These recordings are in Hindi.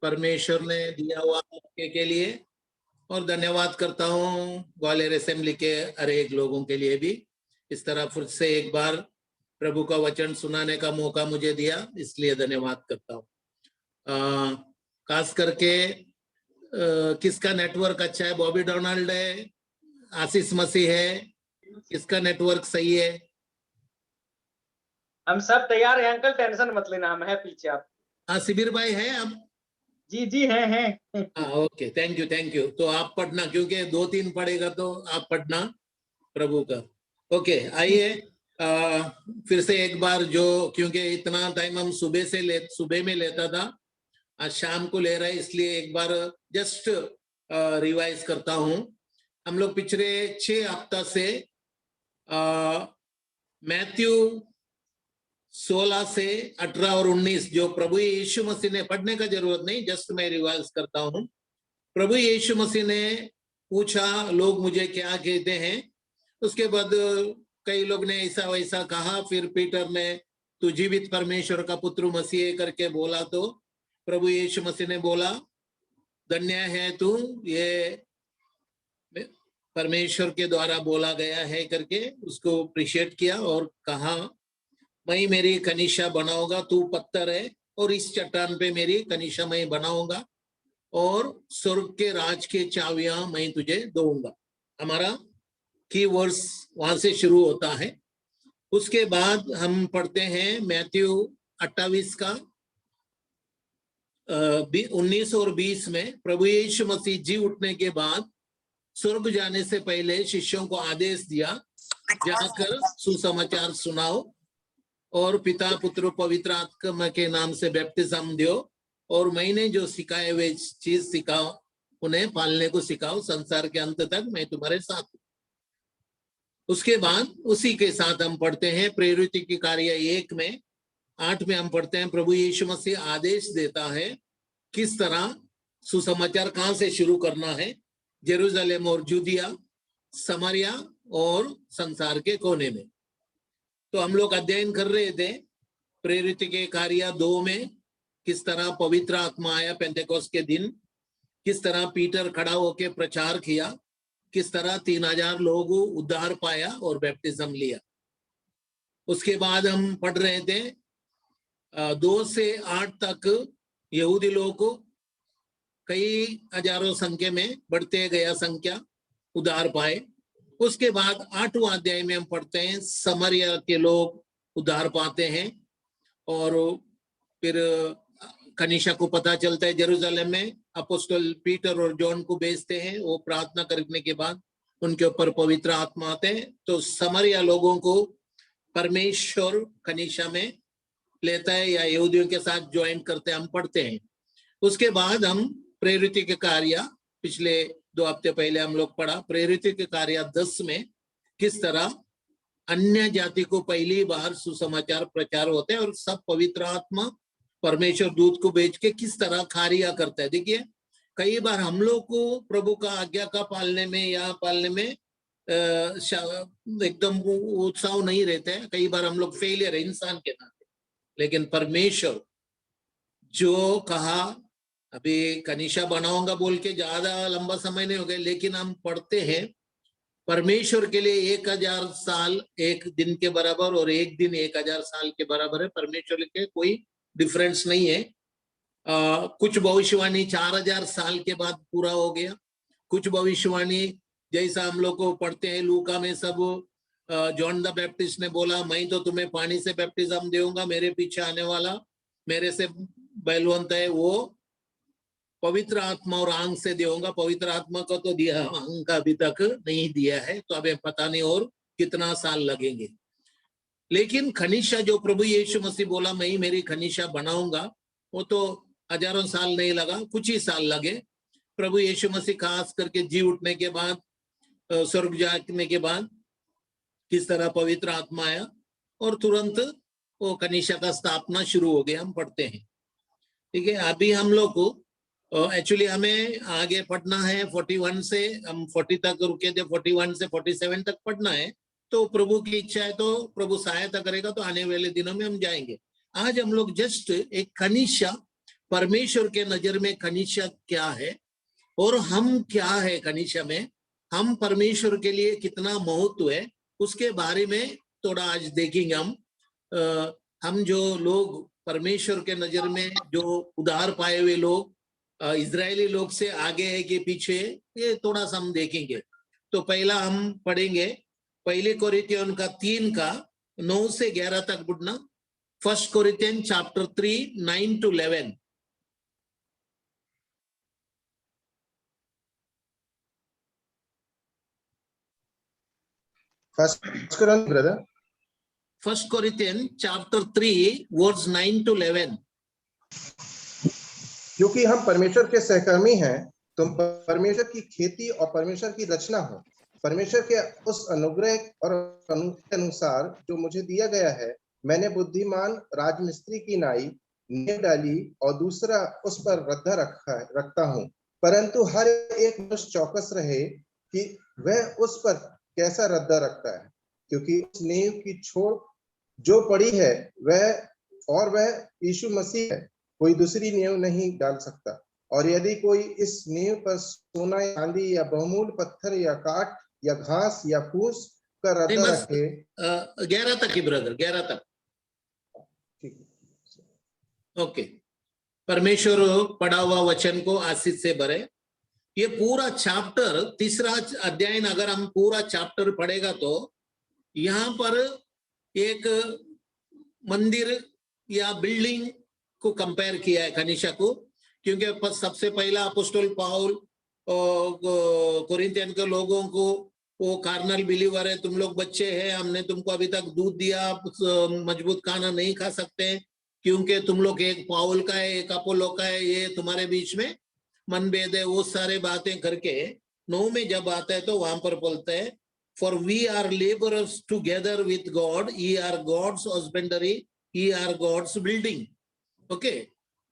परमेश्वर ने दिया हुआ मौके के लिए, और धन्यवाद करता हूँ ग्वालियर असेंबली के हर एक लोगों के लिए भी, इस तरह फिर से एक बार प्रभु का वचन सुनाने का मौका मुझे दिया, इसलिए धन्यवाद करता हूँ। खास करके किसका नेटवर्क अच्छा है? बॉबी डोनाल्ड है, आशीष मसीह है, किसका नेटवर्क सही है? हम सब तैयार हैं अंकल, टेंशन मत लेना, हम है पीछे आप। हाँ, शिविर भाई है आप? जी हैं। हाँ, ओके, थैंक यू। तो आप पढ़ना, क्योंकि 2-3 पढ़ेगा तो आप पढ़ना प्रभु का। ओके, आइए फिर से एक बार, जो क्योंकि इतना टाइम हम सुबह में लेता था, आज शाम को ले रहे हैं, इसलिए एक बार जस्ट रिवाइज करता हूं। हम लोग पिछले 6 हफ्ता से मैथ्यू 16 से 18 और 19 जो प्रभु यीशु मसीह ने, पढ़ने का जरूरत नहीं, जस्ट मैं रिवाइज करता हूं। प्रभु यीशु मसीह ने पूछा, लोग मुझे क्या कहते हैं? उसके बाद कई लोग ने ऐसा वैसा कहा, फिर पीटर ने तू जीवित परमेश्वर का पुत्र मसीह करके बोला, तो प्रभु यीशु मसीह ने बोला, धन्य है तू, ये परमेश्वर के द्वारा बोला गया है करके उसको अप्रिशिएट किया, और कहा, मैं मेरी कनिशा बनाऊंगा, तू पत्थर है और इस चट्टान पे मेरी कनिशा मैं बनाऊंगा, और स्वर्ग के राज के चाबियां मैं तुझे दूंगा। हमारा की वर्स वहां से शुरू होता है। उसके बाद हम पढ़ते हैं मैथ्यू 28 का 19 और 20 में, प्रभु यीशु मसीह जी उठने के बाद स्वर्ग जाने से पहले शिष्यों को आदेश दिया, जाकर सुसमाचार सुनाओ और पिता पुत्र पवित्र आत्मा के नाम से बैप्टिज्म दो, और मैंने जो सिखाए वे चीज सिखाओ, उन्हें पालने को सिखाओ, संसार के अंत तक मैं तुम्हारे साथ हूं। उसके बाद उसी के साथ हम पढ़ते हैं प्रेरित की कार्य 1 में 8 में हम पढ़ते हैं, प्रभु यीशु मसीह आदेश देता है किस तरह सुसमाचार कहां से शुरू करना है, जेरूशलेम और जूदिया, समारिया और संसार के कोने में। तो हम लोग अध्ययन कर रहे थे प्रेरित के कार्य 2 में किस तरह पवित्र आत्मा आया पेंटेकोस्ट के दिन, किस तरह पीटर खड़ा होकर प्रचार किया, किस तरह 3000 लोग उद्धार पाया और बैप्टिज्म लिया। उसके बाद हम पढ़ रहे थे 2 से 8 तक यहूदी लोग कई हजारों संख्या में बढ़ते गया, संख्या उद्धार पाए। उसके बाद 8वां अध्याय में हम पढ़ते हैं समरिया के लोग उद्धार पाते हैं, और फिर कनिशा को पता चलता है जेरूशलेम में, अपोस्टल पीटर और जॉन को भेजते हैं, वो प्रार्थना करने के बाद उनके ऊपर पवित्र आत्मा आते हैं, तो समरिया लोगों को परमेश्वर कनिशा में लेता है या यहूदियों के साथ ज्वाइन करते हैं, हम पढ़ते हैं। उसके बाद हम प्रेरित के कार्य पिछले 2 हफ्ते पहले हम लोग पढ़ा, प्रेरित के कार्य 10 में किस तरह अन्य जाति को पहली बार सुसमाचार प्रचार होते हैं और सब पवित्र आत्मा परमेश्वर दूत को भेज के किस तरह कार्य करता है। देखिए, कई बार हम लोग को प्रभु का आज्ञा का पालने में या पालने में एकदम उत्साह नहीं रहते हैं, कई बार हम लोग फेलियर है इंसान के नाते, लेकिन परमेश्वर जो कहा, अभी कनिशा बनाऊंगा बोल के ज्यादा लंबा समय नहीं हो गया, लेकिन हम पढ़ते हैं परमेश्वर के लिए 1000 साल एक दिन के बराबर और एक दिन 1000 साल के बराबर है। परमेश्वर के कोई डिफरेंस नहीं है। कुछ भविष्यवाणी 4000 साल के बाद पूरा हो गया, कुछ भविष्यवाणी जैसा हम लोग को पढ़ते हैं लूका में, सब जॉन द बैप्टिस्ट ने बोला, मैं तो तुम्हें पानी से बैप्टिज्म दूंगा, मेरे पीछे आने वाला मेरे से बलवंत है, वो पवित्र आत्मा और आंग से दूंगा। पवित्र आत्मा को तो दिया, आंग का अभी तक नहीं दिया है, तो अभी पता नहीं और कितना साल लगेंगे। लेकिन खनिशा जो प्रभु यीशु मसीह बोला मैं मेरी खनिशा बनाऊंगा, वो तो हजारों साल नहीं लगा, कुछ ही साल लगे। प्रभु यीशु मसीह खास करके जी उठने के बाद, स्वर्ग जाने के बाद किस तरह पवित्र आत्मा आया और तुरंत वो कनिशा का स्थापना शुरू हो गया, हम पढ़ते हैं। ठीक है, अभी हम लोग को एक्चुअली हमें आगे पढ़ना है 41 से, हम 40 तक रुके थे, 41 से 47 तक पढ़ना है, तो प्रभु की इच्छा है तो प्रभु सहायता करेगा तो आने वाले दिनों में हम जाएंगे। आज हम लोग जस्ट एक कनिशा परमेश्वर के नजर में कनिष्या क्या है और हम क्या है कनिष्या में, हम परमेश्वर के लिए कितना महत्व है, उसके बारे में थोड़ा आज देखेंगे हम जो लोग परमेश्वर के नजर में जो उद्धार पाए हुए लोग, इजरायली लोग से आगे है कि पीछे, ये थोड़ा सा हम देखेंगे। तो पहला हम पढ़ेंगे पहले कोरिन्थियन का 3 का 9 से 11 तक पढ़ना। 1 Corinthian chapter 3 9 to 11। Brother 1 Corinthian chapter 3 verse 9 to 11। क्योंकि हम परमेश्वर के सहकर्मी हैं, तुम परमेश्वर की खेती और परमेश्वर की रचना हो। परमेश्वर के उस अनुग्रह और अनुसार जो मुझे दिया गया है, मैंने बुद्धिमान राजमिस्त्री की नाई नींव डाली और दूसरा उस पर रद्दा रखता हूँ। परंतु हर एक मनुष्य चौकस रहे कि वह उस पर कैसा रद्दा रखता है, क्योंकि उस नींव की छोड़ जो पड़ी है वह यीशु मसीह है। कोई दूसरी नींव नहीं डाल सकता। और यदि कोई इस नींव पर सोना या चांदी या बहुमूल्य पत्थर या काठ या घास या फूस का रद्दा रखे। 11 तक ही ब्रदर, 11 तक। ओके, परमेश्वर पढ़ा हुआ वचन को आशीष से भरे। ये पूरा चैप्टर 3 अध्याय अगर हम पूरा चैप्टर पढ़ेगा तो यहाँ पर एक मंदिर या बिल्डिंग को कंपेयर किया है कनिष्या को, क्योंकि सबसे पहला अपोस्टल पाउल कोरिन्थियन के लोगों को, वो कार्नल बिलीवर है, तुम लोग बच्चे हैं, हमने तुमको अभी तक दूध दिया, मजबूत खाना नहीं खा सकते क्योंकि तुम लोग एक पाउल का है एक अपोलो का है, ये तुम्हारे बीच में मनभेद है, वो सारे बातें करके 9 में जब आता है तो वहां पर बोलते हैं for we are labourers together with God, ye are God's husbandry, ye are God's building. Okay,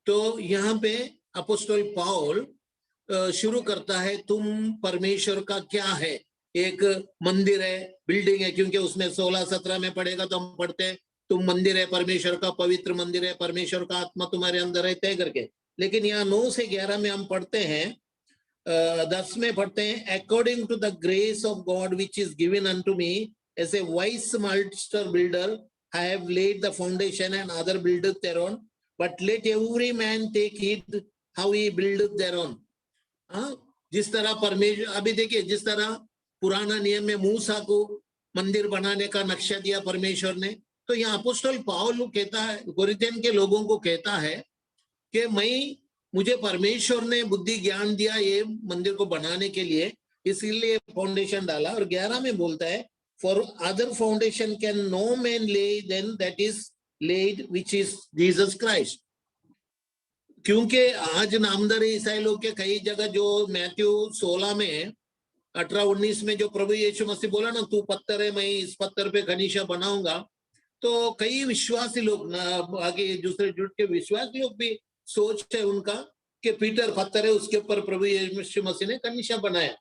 तो यहाँ पे अपोस्टल पाउल शुरू करता है, तुम परमेश्वर का क्या है, एक मंदिर है, बिल्डिंग है, क्योंकि उसमें 16-17 में पढ़ेगा तो हम पढ़ते हैं तुम मंदिर है परमेश्वर का, पवित्र मंदिर है, परमेश्वर का आत्मा तुम्हारे अंदर है तय करके। लेकिन यहाँ 9 से 11 में हम पढ़ते हैं, 10 में पढ़ते हैं, according to the grace of God which is given unto me as a wise master builder, I have laid the foundation and other builders thereon, but let every man take heed how he build thereon. जिस तरह परमेश्वर, अभी देखिए जिस तरह पुराना नियम में मूसा को मंदिर बनाने का नक्शा दिया परमेश्वर ने, तो यहाँ अपोस्टल पाउल कहता है, कोरिन्थियन के लोगों को कहता है कि मुझे परमेश्वर ने बुद्धि ज्ञान दिया ये मंदिर को बनाने के लिए, इसीलिए फाउंडेशन डाला। और 11 में बोलता है for other foundation can no man lay than that is laid which is Jesus Christ. क्योंकि आज नामदार ईसाई लोग के कई जगह जो मैथ्यू 16 में 18-19 में जो प्रभु यीशु मसीह बोला ना, तू पत्थर है मैं इस पत्थर पे कनिशा बनाऊंगा, तो कई विश्वासी लोग आगे दूसरे जुट के विश्वासी लोग भी सोच है उनका कि पीटर पत्थर है, उसके ऊपर प्रभु यीशु मसीह ने कनिशा बनाया।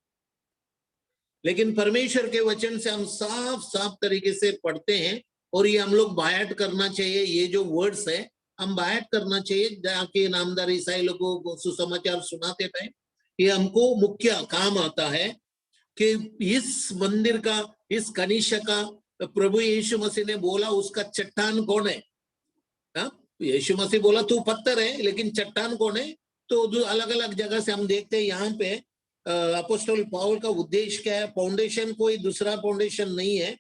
लेकिन परमेश्वर के वचन से हम साफ साफ तरीके से पढ़ते हैं और ये हम लोग बायट करना चाहिए, ये जो वर्ड्स है हम बायट करना चाहिए, जाके नामदार ईसाई लोगों को सुसमाचार सुनाते टाइम ये हमको मुख्य काम आता है कि इस मंदिर का, इस कनिशा का प्रभु यीशु मसीह ने बोला उसका चट्टान कौन है। यीशु मसीह बोला तू पत्थर है, लेकिन चट्टान कौन है, तो अलग अलग जगह से हम देखते हैं। यहाँ पे अपोस्टल पाउल का उद्देश्य क्या है, फाउंडेशन कोई दूसरा फाउंडेशन नहीं है,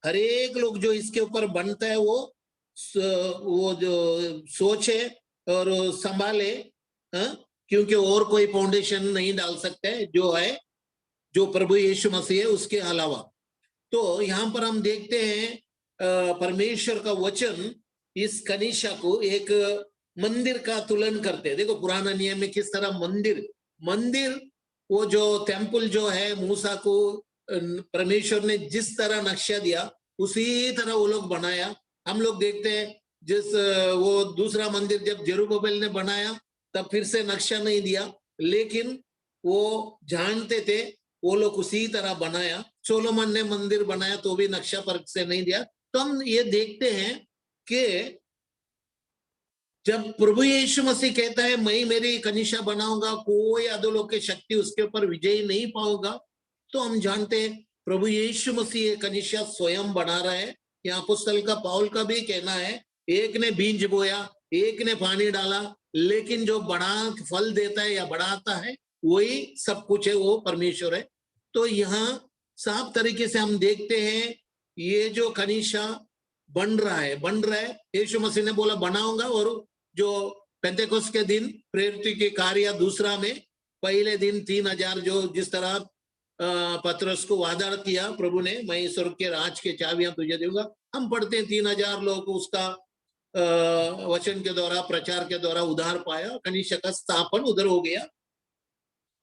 हर एक लोग जो इसके ऊपर बनता है वो जो सोचे और संभाले, क्योंकि और कोई फाउंडेशन नहीं डाल सकते जो है, जो प्रभु यीशु मसीह है उसके अलावा। तो यहाँ पर हम देखते हैं परमेश्वर का वचन इस कनिशा को एक मंदिर का तुलन करते हैं। देखो पुराना नियम में किस तरह मंदिर वो जो टेम्पल जो है मूसा को परमेश्वर ने जिस तरह नक्शा दिया उसी तरह वो लोग बनाया। हम लोग देखते हैं जिस वो दूसरा मंदिर जब जेरुब्बाबेल ने बनाया तब फिर से नक्शा नहीं दिया, लेकिन वो जानते थे वो लोग उसी तरह बनाया। सोलोमन ने मंदिर बनाया तो भी नक्शा पर से नहीं दिया। तो हम ये देखते हैं कि जब प्रभु यीशु मसीह कहता है मैं मेरी कनिशा बनाऊंगा, कोई अधोलोक की शक्ति उसके ऊपर विजय नहीं पाऊंगा, तो हम जानते हैं प्रभु यीशु मसीह ये कनिशा स्वयं बना रहा है। यहाँ अपोस्तल का पौल का भी कहना है, एक ने बीज बोया, एक ने पानी डाला, लेकिन जो बड़ा फल देता है या बढ़ाता है वही सब कुछ है, वो परमेश्वर है। तो यहाँ साफ तरीके से हम देखते हैं ये जो कनिशा बन रहा है। यीशु मसीह ने बोला बनाऊंगा, और जो पेंतेकोस्त के दिन प्रेरित के कार्य दूसरा में पहले दिन 3000 जो जिस तरह पतरस को वादा किया प्रभु ने, मैं स्वर्ग के राज के चाबियां तुझे दूंगा, हम पढ़ते हैं 3000 लोग उसका वचन के द्वारा, प्रचार के द्वारा उद्धार पाया, कनिशा का स्थापन उधर हो गया।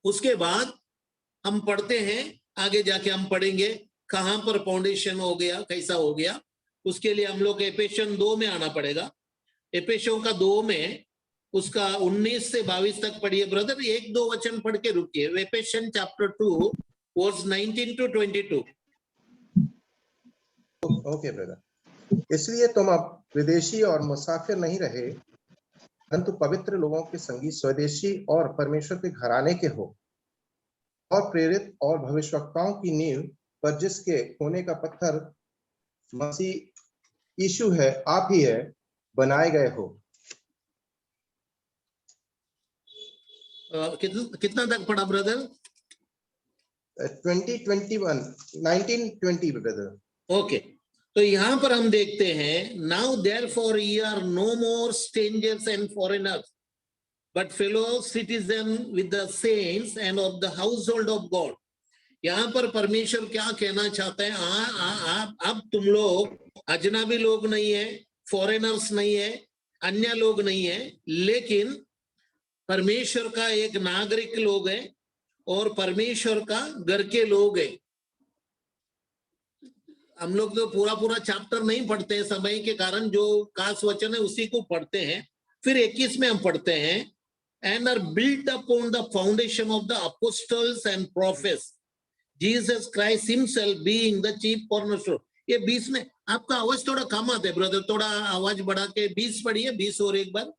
उसके बाद हम पढ़ते हैं, आगे जाके हम पढ़ेंगे कहां पर फाउंडेशन हो गया, कैसा हो गया। उसके लिए हम लोग एफेसियन 2 में आना पड़ेगा। एफेसियों का 2 में उसका 19 से 22 तक पढ़िए ब्रदर, 1-2 वचन पढ़ के रुकिए। Ephesians chapter 2 verse 19 to 22। Okay brother. इसलिए तुम अब विदेशी और मुसाफिर नहीं रहे, परंतु पवित्र लोगों के संगी, स्वदेशी और परमेश्वर के घराने के हो, और प्रेरित और भविष्यवक्ताओं की नींव पर जिसके कोने का पत्थर मसीह यीशु है, आप ही है, बनाए गए हो। कितना तक पढ़ा ब्रदर? 1920 ब्रदर। ओके, तो यहाँ पर हम देखते हैं, now therefore ye are no more strangers and foreigners, but fellow citizen with the saints and of the household of God। यहाँ पर परमेश्वर क्या कहना चाहता है, अब तुम लोग अजनबी लोग नहीं है, फॉरेनर्स नहीं है, अन्य लोग नहीं है, लेकिन परमेश्वर का एक नागरिक लोग है और परमेश्वर का घर के लोग है। हम लोग तो पूरा चैप्टर नहीं पढ़ते हैं समय के कारण, जो खास वचन है उसी को पढ़ते हैं। फिर 21 में हम पढ़ते हैं, and are built upon the foundation of the apostles and prophets, Jesus Christ himself being the chief cornerstone। ये 20 में आपका आवाज थोड़ा कम आता है ब्रदर, थोड़ा आवाज बढ़ा के 20 पढ़िए, 20 और एक बार।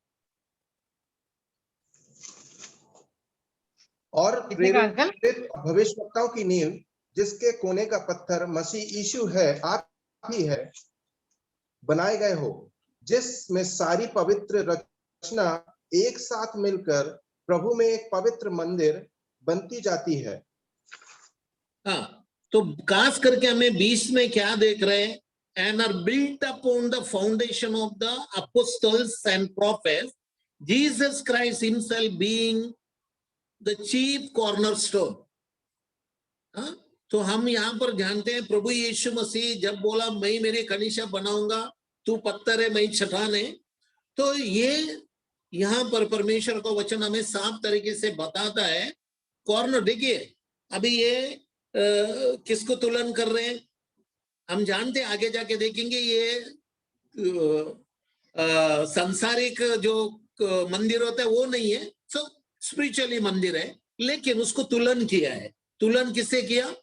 और कितने का अंकल? प्रेरित भविष्यवक्ताओं की नींव जिसके कोने का पत्थर मसीह यीशु है, आप ही है, बनाए गए हो, जिसमें सारी पवित्र रचना एक साथ मिलकर प्रभु में एक पवित्र मंदिर बनती जाती है। हाँ, तो खास करके हमें 20 में क्या देख रहे हैं, and are built upon the foundation of the apostles and prophets, Jesus Christ himself being the chief cornerstone। हाँ, तो हम यहाँ पर जानते हैं प्रभु यीशु मसीह जब बोला मैं मेरी कनिशा बनाऊंगा, तू पत्थर है मैं चट्टान है, तो ये यहाँ पर परमेश्वर का वचन हमें साफ तरीके से बताता है। कॉर्नर देखिए, अभी ये किसको तुलन कर रहे हैं हम जानते हैं, आगे जाके देखेंगे। ये संसारिक जो मंदिर होता है वो नहीं है, सब स्पिरिचुअली मंदिर है, लेकिन उसको तुलन किया है। तुलन किससे किया?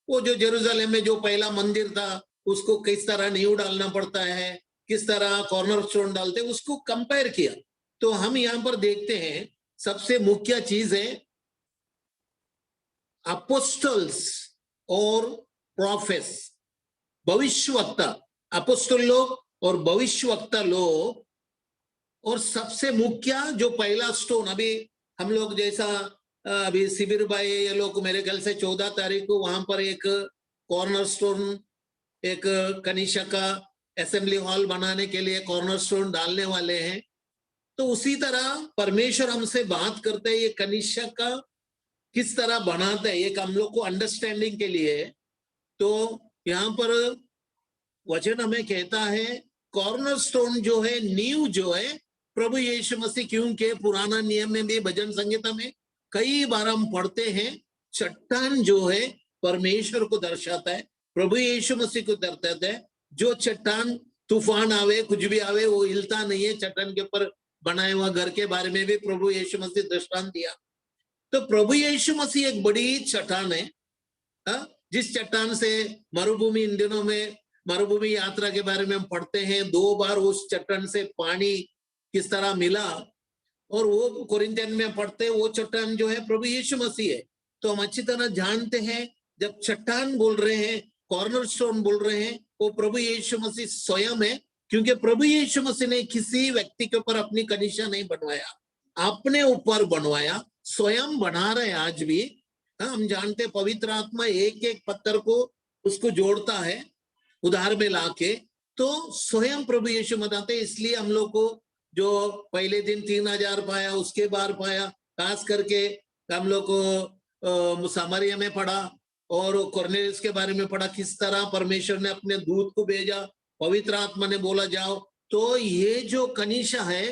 वो जो जेरूसलम में जो पहला मंदिर था उसको किस तरह नींव डालना पड़ता है, किस तरह कॉर्नर स्टोन डालते, उसको कंपेयर किया। तो हम यहाँ पर देखते हैं सबसे मुख्य चीज है अपोस्टल्स और प्रोफेट्स, भविष्यवक्ता, अपोस्टल लोग और भविष्यवक्ता लोग। और सबसे मुख्य जो पहला स्टोन, अभी हम लोग जैसा अभी शिविर भाई ये लोग मेरे ख्याल से 14 तारीख को वहां पर एक कॉर्नर स्टोन, एक कनिशा का असेंबली हॉल बनाने के लिए कॉर्नर स्टोन डालने वाले हैं। तो उसी तरह परमेश्वर हमसे बात करते हैं, ये कनिशा का किस तरह बनाता है, एक हम लोग को अंडरस्टैंडिंग के लिए। तो यहाँ पर वचन हमें कहता है कॉर्नर स्टोन जो है, नींव जो है प्रभु यीशु मसीह, क्योंकि पुराना नियम में भी भजन संहिता में कई बार हम पढ़ते हैं, चट्टान जो है परमेश्वर को दर्शाता है, प्रभु यीशु मसीह को दर्शाता है। जो चट्टान तूफान आवे कुछ भी आवे वो हिलता नहीं है, चट्टान के ऊपर बनाए हुआ घर के बारे में भी प्रभु यीशु मसीह दृष्टांत दिया। तो प्रभु यीशु मसीह एक बड़ी चट्टान है, जिस चट्टान से मरुभूमि, इन दिनों में मरुभूमि यात्रा के बारे में हम पढ़ते हैं, 2 बार उस चट्टान से पानी किस तरह मिला, और वो कोरिन्थियन में पढ़ते वो चट्टान जो है प्रभु यीशु मसीह है। तो हम अच्छी तरह जानते हैं जब चट्टान बोल रहे हैं, कॉर्नरस्टोन बोल रहे हैं, वो प्रभु यीशु मसीह स्वयं है, क्योंकि प्रभु यीशु मसीह ने किसी व्यक्ति के ऊपर अपनी कनिशा नहीं बनवाया, अपने ऊपर बनवाया, स्वयं बना रहे आज भी। हम जानते पवित्र आत्मा एक एक पत्थर को उसको जोड़ता है उधार में लाके, तो स्वयं प्रभु यीशु बताते। इसलिए हम लोग को जो पहले दिन 3000 पाया, उसके बाद पाया, खास करके हम लोग को सामरिया में पढ़ा और कुरनेलियुस के बारे में पढ़ा, किस तरह परमेश्वर ने अपने दूत को भेजा, पवित्र आत्मा ने बोला जाओ। तो ये जो कनिशा है,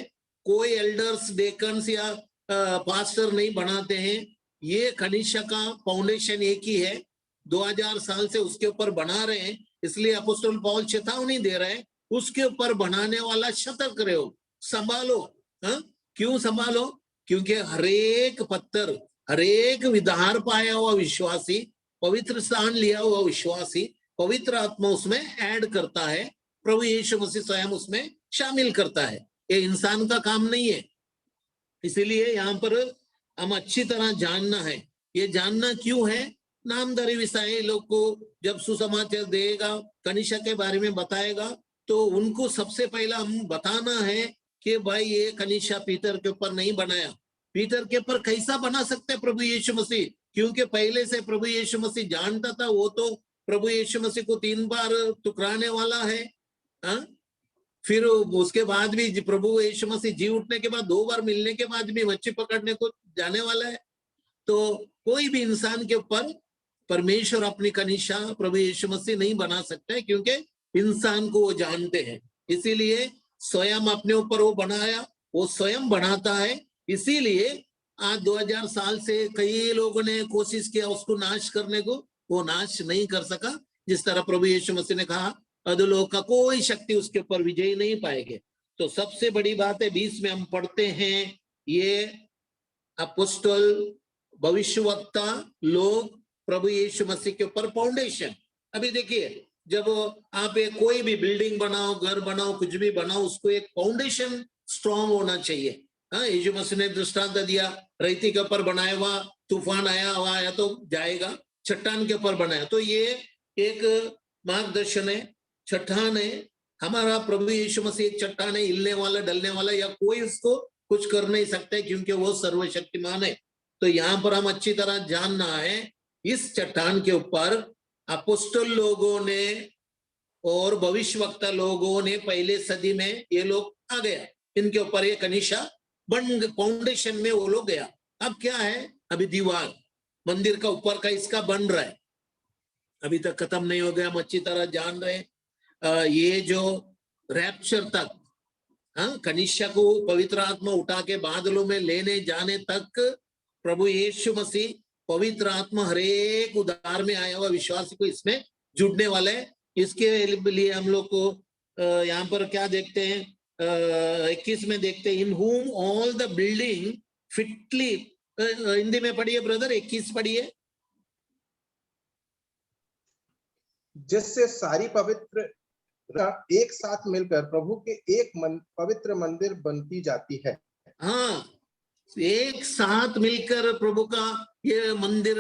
कोई एल्डर्स, डेकन्स या पास्टर नहीं बनाते हैं, ये कनिशा का फाउंडेशन एक ही है, 2000 साल से उसके ऊपर बना रहे हैं। इसलिए अपोस्टल पौल चेतावनी दे रहे हैं, उसके ऊपर बनाने वाला सतर्क रहो, संभालो। क्यों संभालो? क्योंकि हरेक पत्थर, हरेक विधार पाया हुआ विश्वासी, पवित्र स्थान लिया हुआ विश्वासी, पवित्र आत्मा उसमें ऐड करता है, प्रभु यीशु मसीह स्वयं उसमें शामिल करता है। ये इंसान का काम नहीं है। इसीलिए यहाँ पर हम अच्छी तरह जानना है। ये जानना क्यों है? नामधारी विषय लोग को जब सुसमाचार देगा, कनिशा के बारे में बताएगा, तो उनको सबसे पहला हम बताना है कि भाई ये कनिशा पीतर के ऊपर नहीं बनाया। पीतर के ऊपर कैसा बना सकते प्रभु यीशु मसीह? क्योंकि पहले से प्रभु यीशु मसीह जानता था, वो तो प्रभु यीशु मसीह को 3 बार टुकराने वाला है। फिर उसके बाद भी प्रभु यीशु मसीह जी उठने के बाद 2 बार मिलने के बाद भी मच्छी पकड़ने को जाने वाला है। तो कोई भी इंसान के ऊपर परमेश्वर अपनी कनिशा प्रभु यीशु मसीह नहीं बना सकता है, क्योंकि इंसान को वो जानते हैं। इसीलिए स्वयं अपने ऊपर वो बनाया, वो स्वयं बनाता है। इसीलिए आज 2000 साल से कई लोगों ने कोशिश किया उसको नाश करने को, वो नाश नहीं कर सका। जिस तरह प्रभु यीशु मसीह ने कहा, अधोलोक का कोई शक्ति उसके ऊपर विजय नहीं पाएंगे। तो सबसे बड़ी बात है, 20 में हम पढ़ते हैं, ये अपोस्टल, भविष्यवक्ता लोग प्रभु यीशु मसीह के ऊपर फाउंडेशन। अभी देखिए, जब आप एक कोई भी बिल्डिंग बनाओ, घर बनाओ, कुछ भी बनाओ, उसको एक फाउंडेशन स्ट्रांग होना चाहिए। यीशु मसीह ने दृष्टांत दिया, रेती के ऊपर बनाया हुआ, तूफान आया तो जाएगा, चट्टान के ऊपर बनाया। तो ये एक मार्गदर्शन है, चट्टान है। हमारा प्रभु यीशु मसीह एक चट्टान है, हिलने वाला, डलने वाला, या कोई उसको कुछ कर नहीं सकता, क्योंकि वो सर्वशक्तिमान है। तो यहाँ पर हम अच्छी तरह जानना है, इस चट्टान के ऊपर अपोस्टल लोगों ने और भविष्यवक्ता लोगों ने पहले सदी में ये लोग आ गया, इनके ऊपर ये कनिशा बन, फाउंडेशन में वो लोग गया। अब क्या है, अभी दीवार मंदिर का ऊपर का इसका बन रहा है, अभी तक खत्म नहीं हो गया। हम अच्छी तरह जान रहे हैं, ये जो रैप्चर तक, कनिशा को पवित्र आत्मा उठा के बादलों में लेने जाने तक प्रभु यीशु मसीह, पवित्र आत्मा हरेक उद्धार में आया हुआ विश्वासी को इसमें जुड़ने वाले है। इसके लिए हम लोग को यहाँ पर क्या देखते हैं, 21 में देखते हैं, इन whom all the building fitly, Hindi में पढ़िए ब्रदर, 21 पढ़िए। जिससे सारी पवित्र एक साथ मिलकर प्रभु के एक पवित्र मंदिर बनती जाती है। हाँ, एक साथ मिलकर प्रभु का ये मंदिर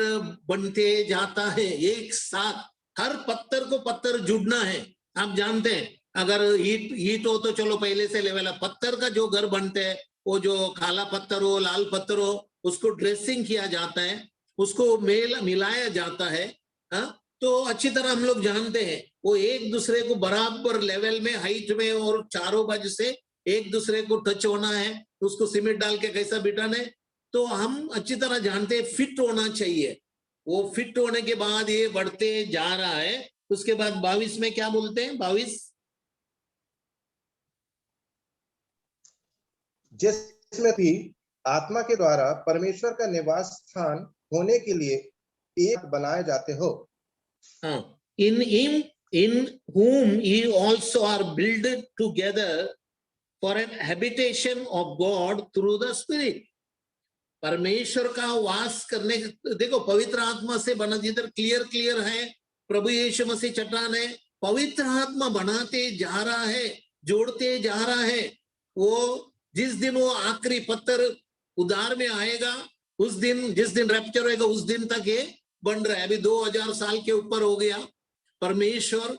बनते जाता है। एक साथ हर पत्थर को पत्थर जुड़ना है। आप जानते हैं, अगर ईट हो तो चलो पहले से लेवल है, पत्थर का जो घर बनते हैं, वो जो काला पत्थर हो, लाल पत्थर हो, उसको ड्रेसिंग किया जाता है, उसको मिलाया जाता है। तो अच्छी तरह हम लोग जानते हैं, वो एक दूसरे को बराबर लेवल में, हाइट में और चारों बाजू से एक दूसरे को टच होना है, उसको सीमेंट डाल के कैसा बिठाना है। तो हम अच्छी तरह जानते हैं, फिट होना चाहिए। वो फिट होने के बाद ये बढ़ते जा रहा है। उसके बाद 22 में क्या बोलते हैं, 22, जिसमें भी आत्मा के द्वारा परमेश्वर का निवास स्थान होने के लिए एक बनाए जाते हो। in him, in whom ye also are built together for an habitation of God through the Spirit. परमेश्वर का वास करने, देखो पवित्र आत्मा से बना, जिधर क्लियर है प्रभु यीशु मसीह चट्टान है, पवित्र आत्मा बनाते जा रहा है, जोड़ते जा रहा है। वो जिस दिन वो आखिरी पत्थर उधार में आएगा, उस दिन, जिस दिन रैप्चर होगा उस दिन तक ये बन रहा है। अभी 2000 साल के ऊपर हो गया। परमेश्वर,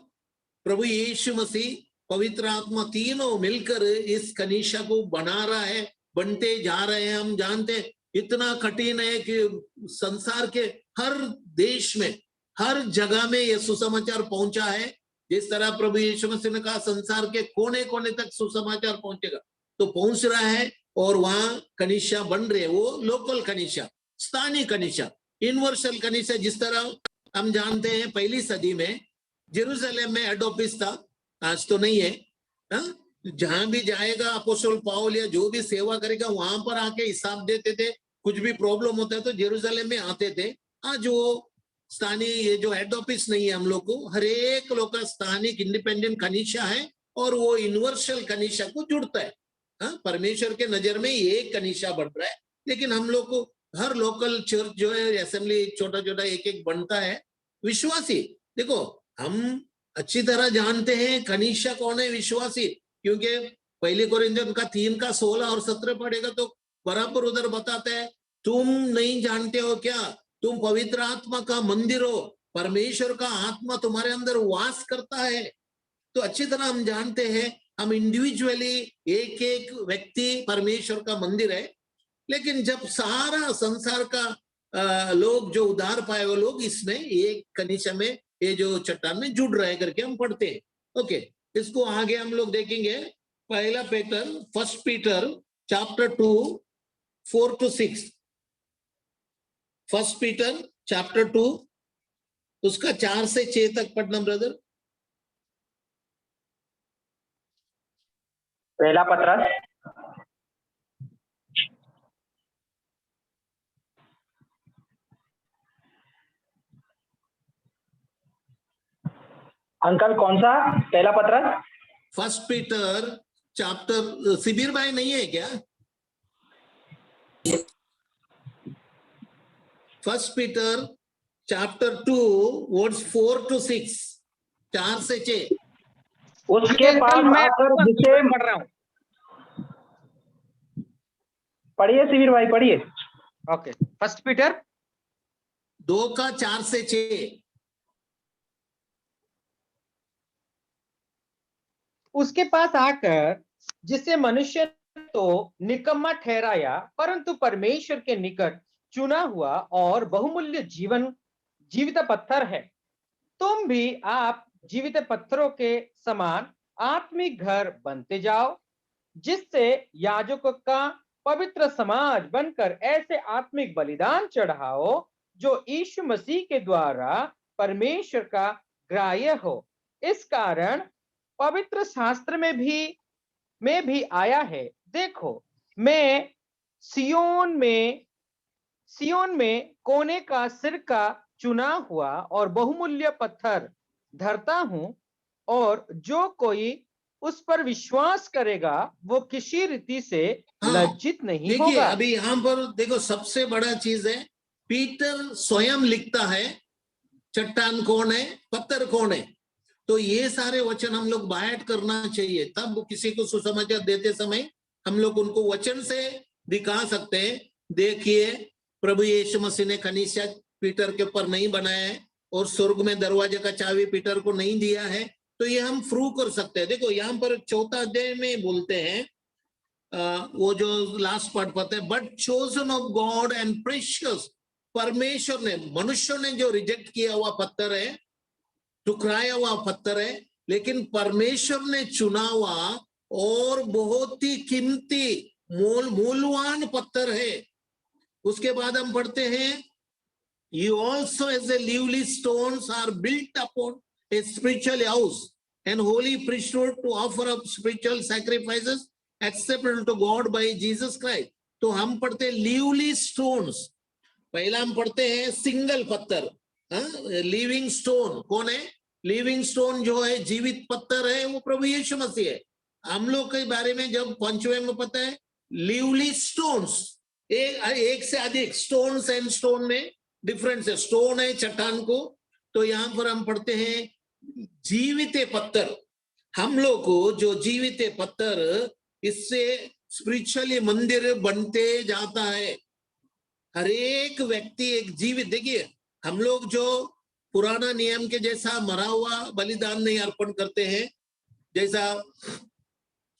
प्रभु यीशु मसीह, पवित्र आत्मा तीनों मिलकर इस कलीसिया को बना रहा है, बनते जा रहे हैं। हम जानते हैं इतना कठिन है कि संसार के हर देश में, हर जगह में ये सुसमाचार पहुंचा है। जिस तरह प्रभु यीशु मसीह ने कहा संसार के कोने कोने तक सुसमाचार पहुंचेगा, तो पहुंच रहा है। और वहां कलीसिया बन रहे हैं, वो लोकल कलीसिया, स्थानीय कलीसिया, यूनिवर्सल कलीसिया। जिस तरह हम जानते हैं पहली सदी में जेरूशलेम में हेड ऑफिस था, आज तो नहीं है। जहां भी जाएगा अपोस्टल पौल या जो भी सेवा करेगा वहां पर आके हिसाब देते थे। कुछ भी प्रॉब्लम होता है तो जेरूशलेम में आते थे। आज वो स्थानीय, ये जो हेड ऑफिस नहीं है हम लोग को, हर एक लोग का स्थानिक इंडिपेंडेंट कलीसिया है और वो यूनिवर्सल कलीसिया को जुड़ता है। परमेश्वर के नजर में ये कलीसिया बन रहा है, लेकिन हम लोग को हर लोकल चर्च जो है, असेंबली छोटा छोटा एक एक बनता है। विश्वासी, देखो हम अच्छी तरह जानते हैं कलीसिया कौन है, विश्वासी, क्योंकि पहले कोरिन्थियों का 3:16 और 17 पढ़ेगा तो बराबर उधर बताता है, तुम नहीं जानते हो क्या, तुम पवित्र आत्मा का मंदिर हो, परमेश्वर का आत्मा तुम्हारे अंदर वास करता है। तो अच्छी तरह हम जानते हैं, हम इंडिविजुअली एक एक व्यक्ति परमेश्वर का मंदिर है। लेकिन जब सारा संसार का लोग जो उद्धार पाए वो लोग इसमें एक कलीसिया में, ये जो चट्टान में जुड़ रहे करके हम पढ़ते हैं। ओके, इसको आगे हम लोग देखेंगे। पहला पेटर, 1 Peter chapter 2 4 to 6। 1 Peter chapter 2 उसका 4 से 6 तक पढ़ना ब्रदर। पहला पत्र अंकल कौन सा पहला पत्र? 1 पीटर चैप्टर, शिविर भाई नहीं है क्या? 1 पीटर चैप्टर 2 वर्ड्स 4 to 6, 4 से 6। उसके पास आकर जिसे पढ़ रहा हूँ, पढ़िए शिविर भाई पढ़िए। ओके, 1 पीटर 2 का 4 से 6। उसके पास आकर जिसे मनुष्य तो निकम्मा ठहराया, परंतु परमेश्वर के निकट चुना हुआ और बहुमूल्य जीवित पत्थर है। तुम भी आप जीवित पत्थरों के समान आत्मिक घर बनते जाओ, जिससे याजकों का पवित्र समाज बनकर ऐसे आत्मिक बलिदान चढ़ाओ जो यीशु मसीह के द्वारा परमेश्वर का ग्राह्य हो। इस कारण पवित्र शास्त्र में भी आया है, देखो मैं सियोन में कोने का सिर का चुना हुआ और बहुमूल्य पत्थर धरता हूं, और जो कोई उस पर विश्वास करेगा वो किसी रीति से लज्जित नहीं होगा। देखिए अभी यहाँ पर देखो, सबसे बड़ा चीज है, पीटर स्वयं लिखता है चट्टान कौन है, पत्थर कौन है। तो ये सारे वचन हम लोग बायट करना चाहिए, तब किसी को सुसमाचार देते समय हम लोग उनको वचन से दिखा सकते हैं। देखिए प्रभु यीशु मसीह ने कलीसिया पीटर के ऊपर नहीं बनाया है, और स्वर्ग में दरवाजे का चाबी पीटर को नहीं दिया है, तो ये हम प्रूव कर सकते हैं। देखो यहाँ पर 4 अध्याय में बोलते हैं, वो जो लास्ट पार्ट पता है, but chosen of God and precious, परमेश्वर ने, मनुष्य ने जो रिजेक्ट किया हुआ पत्थर है, ठुकराया हुआ पत्थर है, लेकिन परमेश्वर ने चुना हुआ और बहुत ही कीमती मूल्यवान पत्थर है। उसके बाद हम पढ़ते हैं, you also as a lively stones are built upon a spiritual house and holy priesthood to offer up spiritual sacrifices acceptable to God by Jesus Christ। तो हम पढ़ते हैं lively stones, पहला हम पढ़ते हैं सिंगल पत्थर, लिविंग स्टोन कौन है? लिविंग स्टोन जो है जीवित पत्थर है, वो प्रभु यीशु मसीह है। हम लोग के बारे में जब पंचवे में पता है लिवली स्टोन्स, एक से अधिक स्टोन्स एंड स्टोन में डिफरेंस है। स्टोन है चट्टान को, तो यहाँ पर हम पढ़ते हैं जीवित पत्थर। हम लोग को जो जीवित पत्थर, इससे स्पिरिचुअली मंदिर बनते जाता है। हर एक व्यक्ति एक जीवित, देखिए हम लोग जो पुराना नियम के जैसा मरा हुआ बलिदान नहीं अर्पण करते हैं, जैसा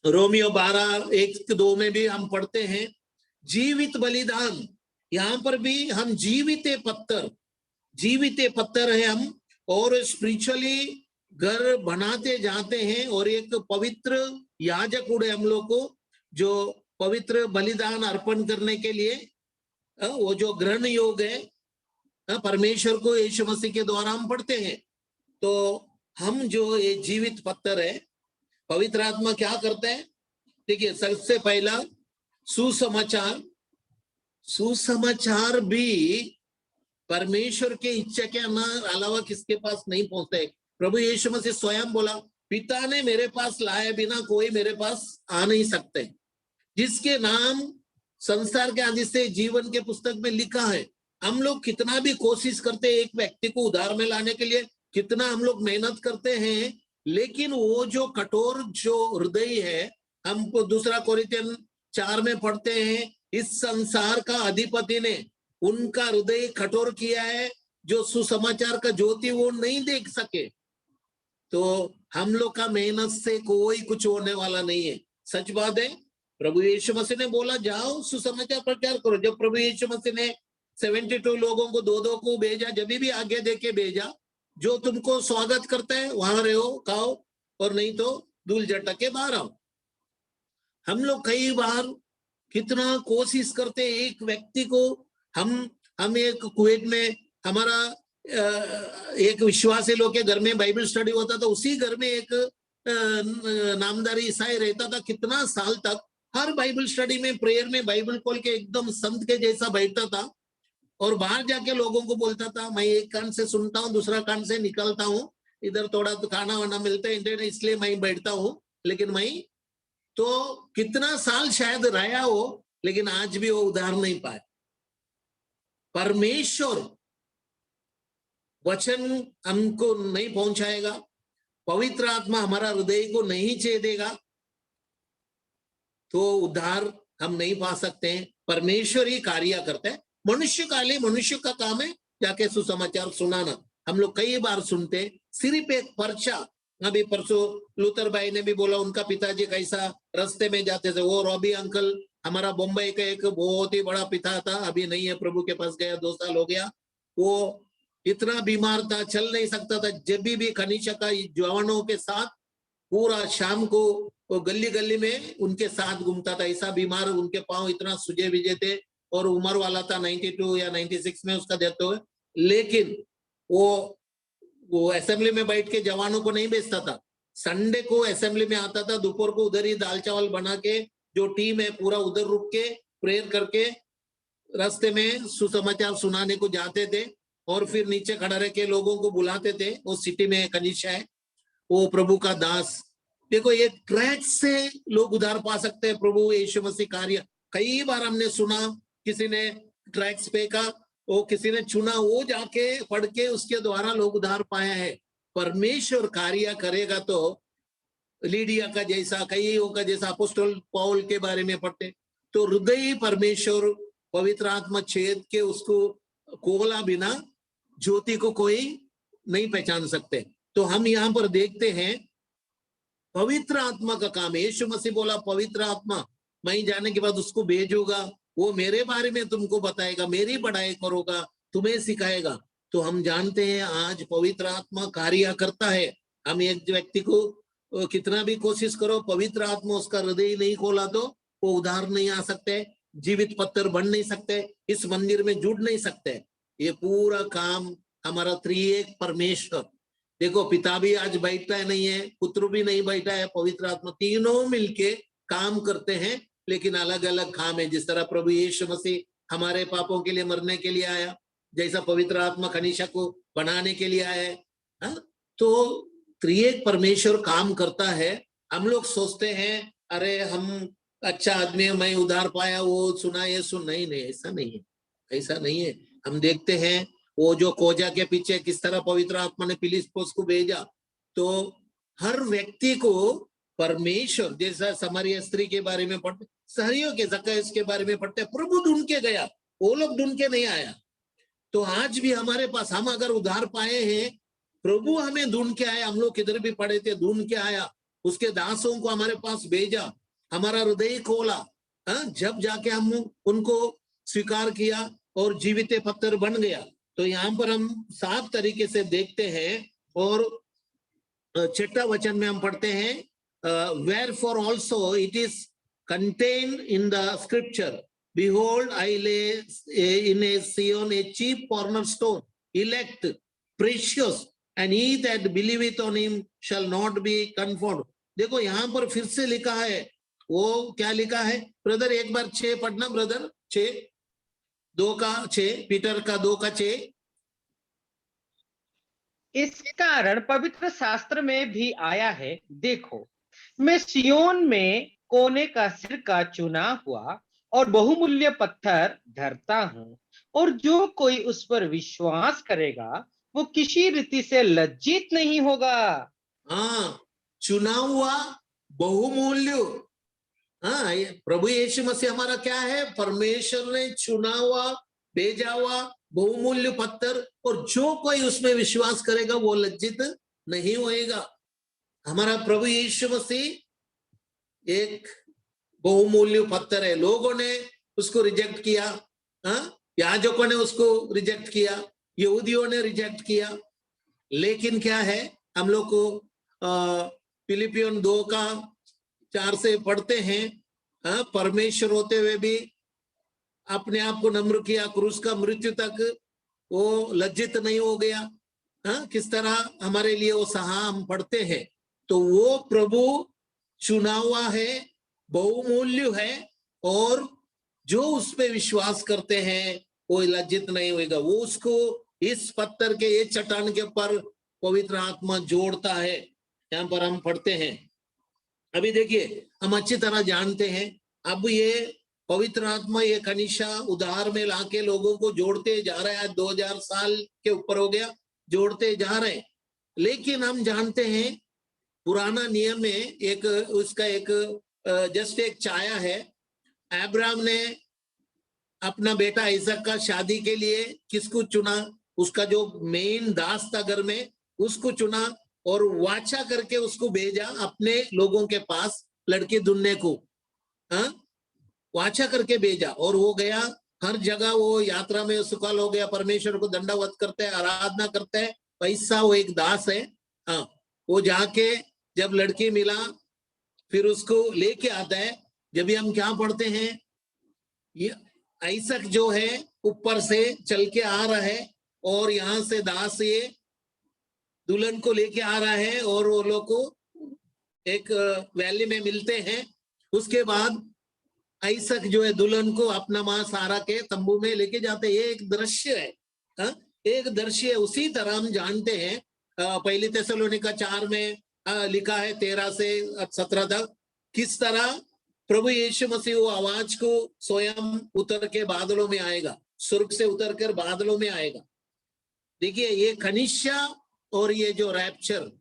रोमियो 12:1-2 में भी हम पढ़ते हैं जीवित बलिदान। यहाँ पर भी हम जीवित पत्थर है हम, और स्पिरिचुअली घर बनाते जाते हैं। और एक पवित्र याजक उड़े हम लोग को, जो पवित्र बलिदान अर्पण करने के लिए वो जो ग्रहण योग है परमेश्वर को यीशु मसीह के द्वारा हम पढ़ते हैं। तो हम जो ये जीवित पत्थर है, पवित्र आत्मा क्या करता है? देखिए सबसे पहला सुसमाचार भी परमेश्वर के इच्छा के अलावा किसके पास नहीं पहुंचता है। प्रभु यीशु मसीह स्वयं बोला, पिता ने मेरे पास लाए बिना कोई मेरे पास आ नहीं सकते। जिसके नाम संसार के आदि से जीवन के पुस्तक में लिखा है। हम लोग कितना भी कोशिश करते हैं एक व्यक्ति को उद्धार में लाने के लिए, कितना हम लोग मेहनत करते हैं, लेकिन वो जो कठोर जो हृदय है, हम 2 कोरिन्थियन 4 में पढ़ते हैं, इस संसार का अधिपति ने उनका हृदय कठोर किया है, जो सुसमाचार का ज्योति वो नहीं देख सके। तो हम लोग का मेहनत से कोई कुछ होने वाला नहीं है। सच बात है, प्रभु यीशु मसीह ने बोला जाओ सुसमाचार प्रचार करो। जब प्रभु यीशु मसीह ने 72 लोगों को 2-2 को भेजा, जब भी आगे देके भेजा, जो तुमको स्वागत करता है वहां रहो खाओ, और नहीं तो धूल झटक के बाहर आओ। हम लोग कई बार कितना कोशिश करते एक व्यक्ति को, हम एक कुवैत में हमारा एक विश्वासी लोग के घर में बाइबल स्टडी होता था। उसी घर में एक नामधारी ईसाई रहता था। कितना साल तक हर बाइबल स्टडी में प्रेयर में बाइबल खोल के एकदम संत के जैसा बैठता था, और बाहर जाके लोगों को बोलता था, मैं एक कान से सुनता हूँ दूसरा कान से निकलता हूँ, इधर थोड़ा तो खाना वाना मिलता है इंटरनेट, इसलिए मैं बैठता हूँ। लेकिन मैं तो कितना साल शायद रहा हो, लेकिन आज भी वो उद्धार नहीं पाए। परमेश्वर वचन हमको नहीं पहुंचाएगा, पवित्र आत्मा हमारा हृदय को नहीं छेदेगा, तो उद्धार हम नहीं पा सकते हैं। परमेश्वर ही कार्य करता है। मनुष्य का काम है जाके सुसमाचार सुनाना। हम लोग कई बार सुनते हैं, सिर्फ एक पर्चा। अभी परसों लूथर भाई ने भी बोला उनका पिताजी कैसा रास्ते में जाते थे। वो रॉबी अंकल हमारा बम्बई का एक बहुत ही बड़ा पिता था, अभी नहीं है, प्रभु के पास गया, 2 साल हो गया। वो इतना बीमार था, चल नहीं सकता था। जब भी कनिष्का का जवानों के साथ पूरा शाम को वो गली गली में उनके साथ घूमता था। ऐसा बीमार, उनके पांव इतना सुजे विजे थे, और उम्र वाला था 92 या 96 में उसका डेथ हुआ। लेकिन वो असेंबली में बैठ के जवानों को नहीं बेचता था। संडे को असेंबली में आता था, दोपहर को उधर ही दाल चावल बना के, जो टीम है पूरा उधर रुक के प्रेयर करके रास्ते में सुसमाचार सुनाने को जाते थे, और फिर नीचे खड़ा रह के लोगों को बुलाते थे। वो सिटी में कनिष्का है, वो प्रभु का दास। देखो ये क्रैक से लोग उद्धार पा सकते हैं। प्रभु यीशु मसीह कार्य कई बार हमने सुना, किसी ने ट्रैक्स पे का वो किसी ने चुना, वो जाके पढ़ के उसके द्वारा लोग उद्धार पाया है। परमेश्वर कार्य करेगा तो लीडिया का जैसा, कईयों का जैसा, अपोस्टल पौल के बारे में पढ़ते, तो हृदय परमेश्वर पवित्र आत्मा छेद के उसको खोला बिना ज्योति को कोई नहीं पहचान सकते। तो हम यहाँ पर देखते हैं पवित्र आत्मा का काम है। यीशु मसीह बोला पवित्र आत्मा मैं जाने के बाद उसको भेजूंगा, वो मेरे बारे में तुमको बताएगा, मेरी बढ़ाई करोगा, तुम्हें सिखाएगा। तो हम जानते हैं आज पवित्र आत्मा कार्य करता है। हम एक व्यक्ति को कितना भी कोशिश करो, पवित्र आत्मा उसका हृदय नहीं खोला तो वो उद्धार नहीं आ सकते, जीवित पत्थर बन नहीं सकते, इस मंदिर में जुड़ नहीं सकते। ये पूरा काम हमारा त्रिएक परमेश्वर, देखो पिता भी आज बैठता है नहीं है, पुत्र भी नहीं बैठा है, पवित्र आत्मा, तीनों मिलके काम करते हैं, लेकिन अलग अलग काम है। जिस तरह प्रभु यीशु मसीह हमारे पापों के लिए मरने के लिए आया, जैसा पवित्र आत्मा कनिष्का को बनाने के लिए आया है। तो त्रिएक परमेश्वर काम करता है। हम लोग सोचते हैं अरे हम अच्छा आदमी है, मैं उद्धार पाया, वो सुना ये सुन, नहीं नहीं ऐसा नहीं है, ऐसा नहीं है। हम देखते हैं वो जो खोजा के पीछे किस तरह पवित्र आत्मा ने फिलिप्पुस को भेजा, तो हर व्यक्ति को परमेश्वर, जैसा समारिया स्त्री के बारे में पढ़ते, सहरियों के जक्कैस के बारे में पढ़ते, प्रभु ढूंढ के गया, वो लोग ढूंढ के नहीं आया। तो आज भी हमारे पास, हम अगर उद्धार पाए हैं, प्रभु हमें ढूंढ के आया। हम लोग किधर भी पड़े थे, ढूंढ के आया, उसके दासों को हमारे पास भेजा, हमारा हृदय खोला, जब जाके हम उनको स्वीकार किया और जीवित पत्थर बन गया। तो यहाँ पर हम साफ तरीके से देखते हैं, और 6 वचन में हम पढ़ते हैं, wherefore also it is contained in the scripture, behold I lay in a Zion a chief cornerstone, elect, precious, and he that believeth on him shall not be confounded। देखो यहाँ पर फिर से लिखा है, वो क्या लिखा है ब्रदर, एक बार 6 पढ़ना ब्रदर, 2:6, पीटर का 2:6। इस कारण पवित्र शास्त्र में भी आया है, देखो मैं सियोन में कोने का सिर का चुना हुआ और बहुमूल्य पत्थर धरता हूं, और जो कोई उस पर विश्वास करेगा वो किसी रीति से लज्जित नहीं होगा। हाँ, चुना हुआ, बहुमूल्य। हाँ, प्रभु यीशु मसीह हमारा क्या है, परमेश्वर ने चुना हुआ, भेजा हुआ बहुमूल्य पत्थर, और जो कोई उसमें विश्वास करेगा वो लज्जित नहीं होएगा। हमारा प्रभु यीशु मसीह एक बहुमूल्य पत्थर है। लोगों ने उसको रिजेक्ट किया, याजकों ने उसको रिजेक्ट किया, यहूदियों ने रिजेक्ट किया, लेकिन क्या है, हम लोग को फिलिपियन 2:4 से पढ़ते हैं, परमेश्वर होते हुए भी अपने आप को नम्र किया, क्रूस का मृत्यु तक वो लज्जित नहीं हो गया। किस तरह हमारे लिए वो सहा, हम पढ़ते हैं। तो वो प्रभु चुना हुआ है, बहुमूल्य है, और जो उस पे विश्वास करते हैं वो लज्जित नहीं होगा। वो उसको इस पत्थर के, ये चट्टान के ऊपर पवित्र आत्मा जोड़ता है, यहाँ पर हम पढ़ते हैं। अभी देखिए, हम अच्छी तरह जानते हैं, अब ये पवित्र आत्मा, ये कनिशा उधार में लाके लोगों को जोड़ते जा रहे हैं। आज 2000 साल के ऊपर हो गया, जोड़ते जा रहे हैं। लेकिन हम जानते हैं पुराना नियम में एक उसका एक जस्ट एक छाया है। अब्राहम ने अपना बेटा इसहाक का शादी के लिए किसको चुना, उसका जो मेन दास था घर में, उसको चुना और वाचा करके उसको भेजा अपने लोगों के पास लड़की ढूंढने को। वाचा करके भेजा, और वो गया हर जगह, वो यात्रा में सफल हो गया, परमेश्वर को दंडवत करते हैं, आराधना करते हैं। पैसा वो एक दास है, वो जाके जब लड़की मिला फिर उसको लेके आता है। जब भी हम क्या पढ़ते हैं, ये इसहाक जो है ऊपर से चल के आ रहा है, और यहाँ से दास ये दुल्हन को लेके आ रहा है, और वो लोग को एक वैली में मिलते हैं। उसके बाद इसहाक जो है दुल्हन को अपना मां सारा के तंबू में लेके जाते हैं। ये एक दृश्य है, एक दृश्य है। उसी तरह हम जानते हैं, पहली थिस्सलुनीका 4 में लिखा है 13 से 17 तक, किस तरह प्रभु यीशु मसीह वो आवाज को स्वयं उतर के बादलों में आएगा, स्वर्ग से उतर कर बादलों में आएगा। देखिए, ये कनिष्या और ये जो रैप्चर,